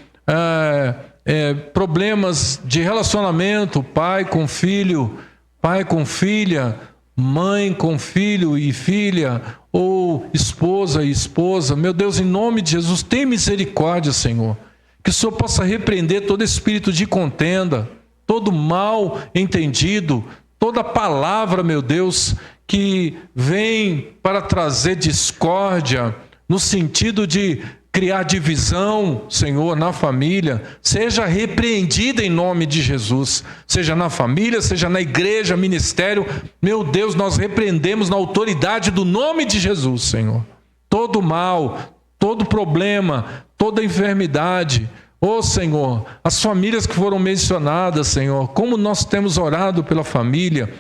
problemas de relacionamento, pai com filho, pai com filha, mãe com filho e filha, ou esposa e esposa. Meu Deus, em nome de Jesus, tem misericórdia, Senhor. Que o Senhor possa repreender todo espírito de contenda, todo mal entendido, toda palavra, meu Deus, que vem para trazer discórdia, no sentido de criar divisão, Senhor, na família, seja repreendida em nome de Jesus, seja na família, seja na igreja, ministério. Meu Deus, nós repreendemos na autoridade do nome de Jesus, Senhor, todo mal, todo problema, toda enfermidade. Ô Senhor, as famílias que foram mencionadas, Senhor, como nós temos orado pela família,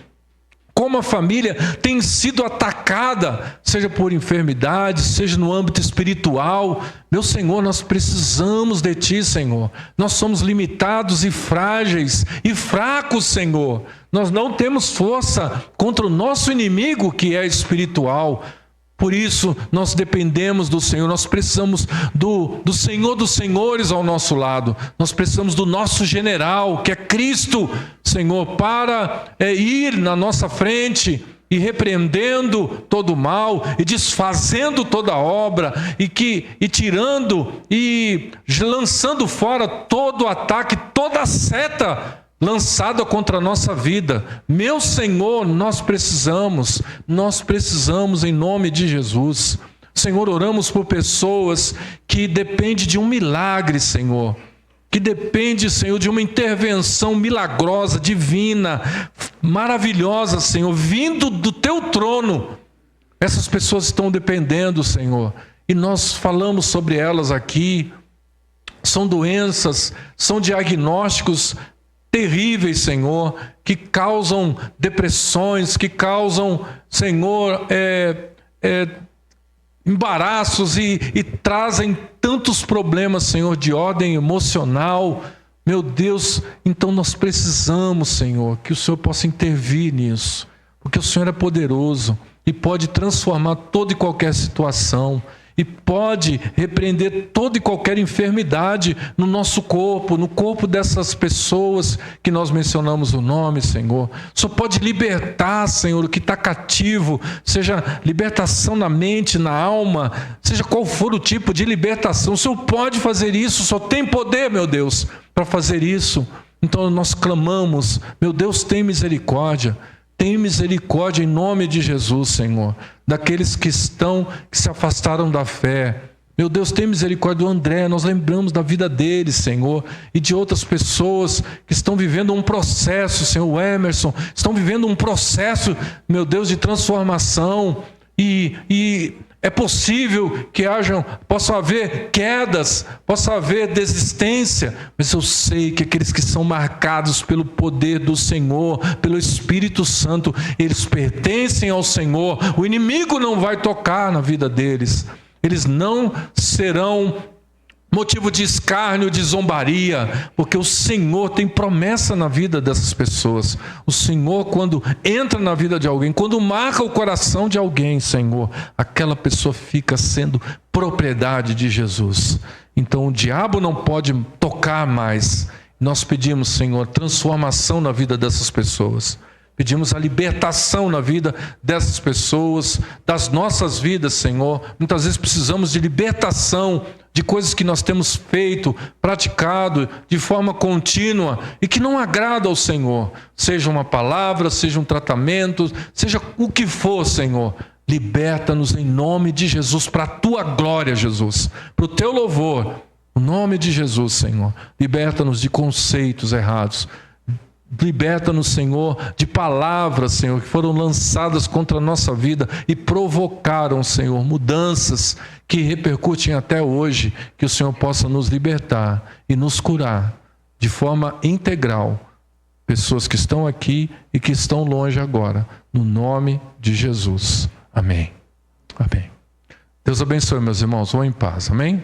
como a família tem sido atacada, seja por enfermidade, seja no âmbito espiritual. Meu Senhor, nós precisamos de Ti, Senhor. Nós somos limitados e frágeis e fracos, Senhor. Nós não temos força contra o nosso inimigo, que é espiritual. Por isso, nós dependemos do Senhor, nós precisamos do Senhor dos Senhores ao nosso lado. Nós precisamos do nosso general, que é Cristo, Senhor, para ir na nossa frente, e repreendendo todo o mal, e desfazendo toda obra, e tirando e lançando fora todo ataque, toda seta lançada contra a nossa vida. Meu Senhor, nós precisamos em nome de Jesus. Senhor, oramos por pessoas que dependem de um milagre, Senhor. Que depende, Senhor, de uma intervenção milagrosa, divina, maravilhosa, Senhor, vindo do Teu trono. Essas pessoas estão dependendo, Senhor, e nós falamos sobre elas aqui. São doenças, são diagnósticos terríveis, Senhor, que causam depressões, que causam, Senhor, embaraços e trazem tantos problemas, Senhor, de ordem emocional. Meu Deus, então nós precisamos, Senhor, que o Senhor possa intervir nisso, porque o Senhor é poderoso e pode transformar toda e qualquer situação, e pode repreender toda e qualquer enfermidade no nosso corpo, no corpo dessas pessoas que nós mencionamos o nome, Senhor. O Senhor pode libertar, Senhor, o que está cativo, seja libertação na mente, na alma, seja qual for o tipo de libertação. O Senhor pode fazer isso, só tem poder, meu Deus, para fazer isso. Então nós clamamos, meu Deus, tem misericórdia. Tem misericórdia em nome de Jesus, Senhor, daqueles que se afastaram da fé. Meu Deus, tem misericórdia do André, nós lembramos da vida dele, Senhor, e de outras pessoas que estão vivendo um processo, Senhor, o Emerson, estão vivendo um processo, meu Deus, de transformação, e é possível que possa haver quedas, possa haver desistência, mas eu sei que aqueles que são marcados pelo poder do Senhor, pelo Espírito Santo, eles pertencem ao Senhor. O inimigo não vai tocar na vida deles. Eles não serão motivo de escárnio, de zombaria, porque o Senhor tem promessa na vida dessas pessoas. O Senhor, quando entra na vida de alguém, quando marca o coração de alguém, Senhor, aquela pessoa fica sendo propriedade de Jesus. Então o diabo não pode tocar mais. Nós pedimos, Senhor, transformação na vida dessas pessoas. Pedimos a libertação na vida dessas pessoas, das nossas vidas, Senhor. Muitas vezes precisamos de libertação de coisas que nós temos feito, praticado de forma contínua e que não agrada ao Senhor. Seja uma palavra, seja um tratamento, seja o que for, Senhor. Liberta-nos em nome de Jesus, para a Tua glória, Jesus, para o Teu louvor. No nome de Jesus, Senhor. Liberta-nos de conceitos errados. Liberta-nos, Senhor, de palavras, Senhor, que foram lançadas contra a nossa vida e provocaram, Senhor, mudanças que repercutem até hoje. Que o Senhor possa nos libertar e nos curar de forma integral. Pessoas que estão aqui e que estão longe agora. No nome de Jesus. Amém. Amém. Deus abençoe, meus irmãos. Vão em paz. Amém.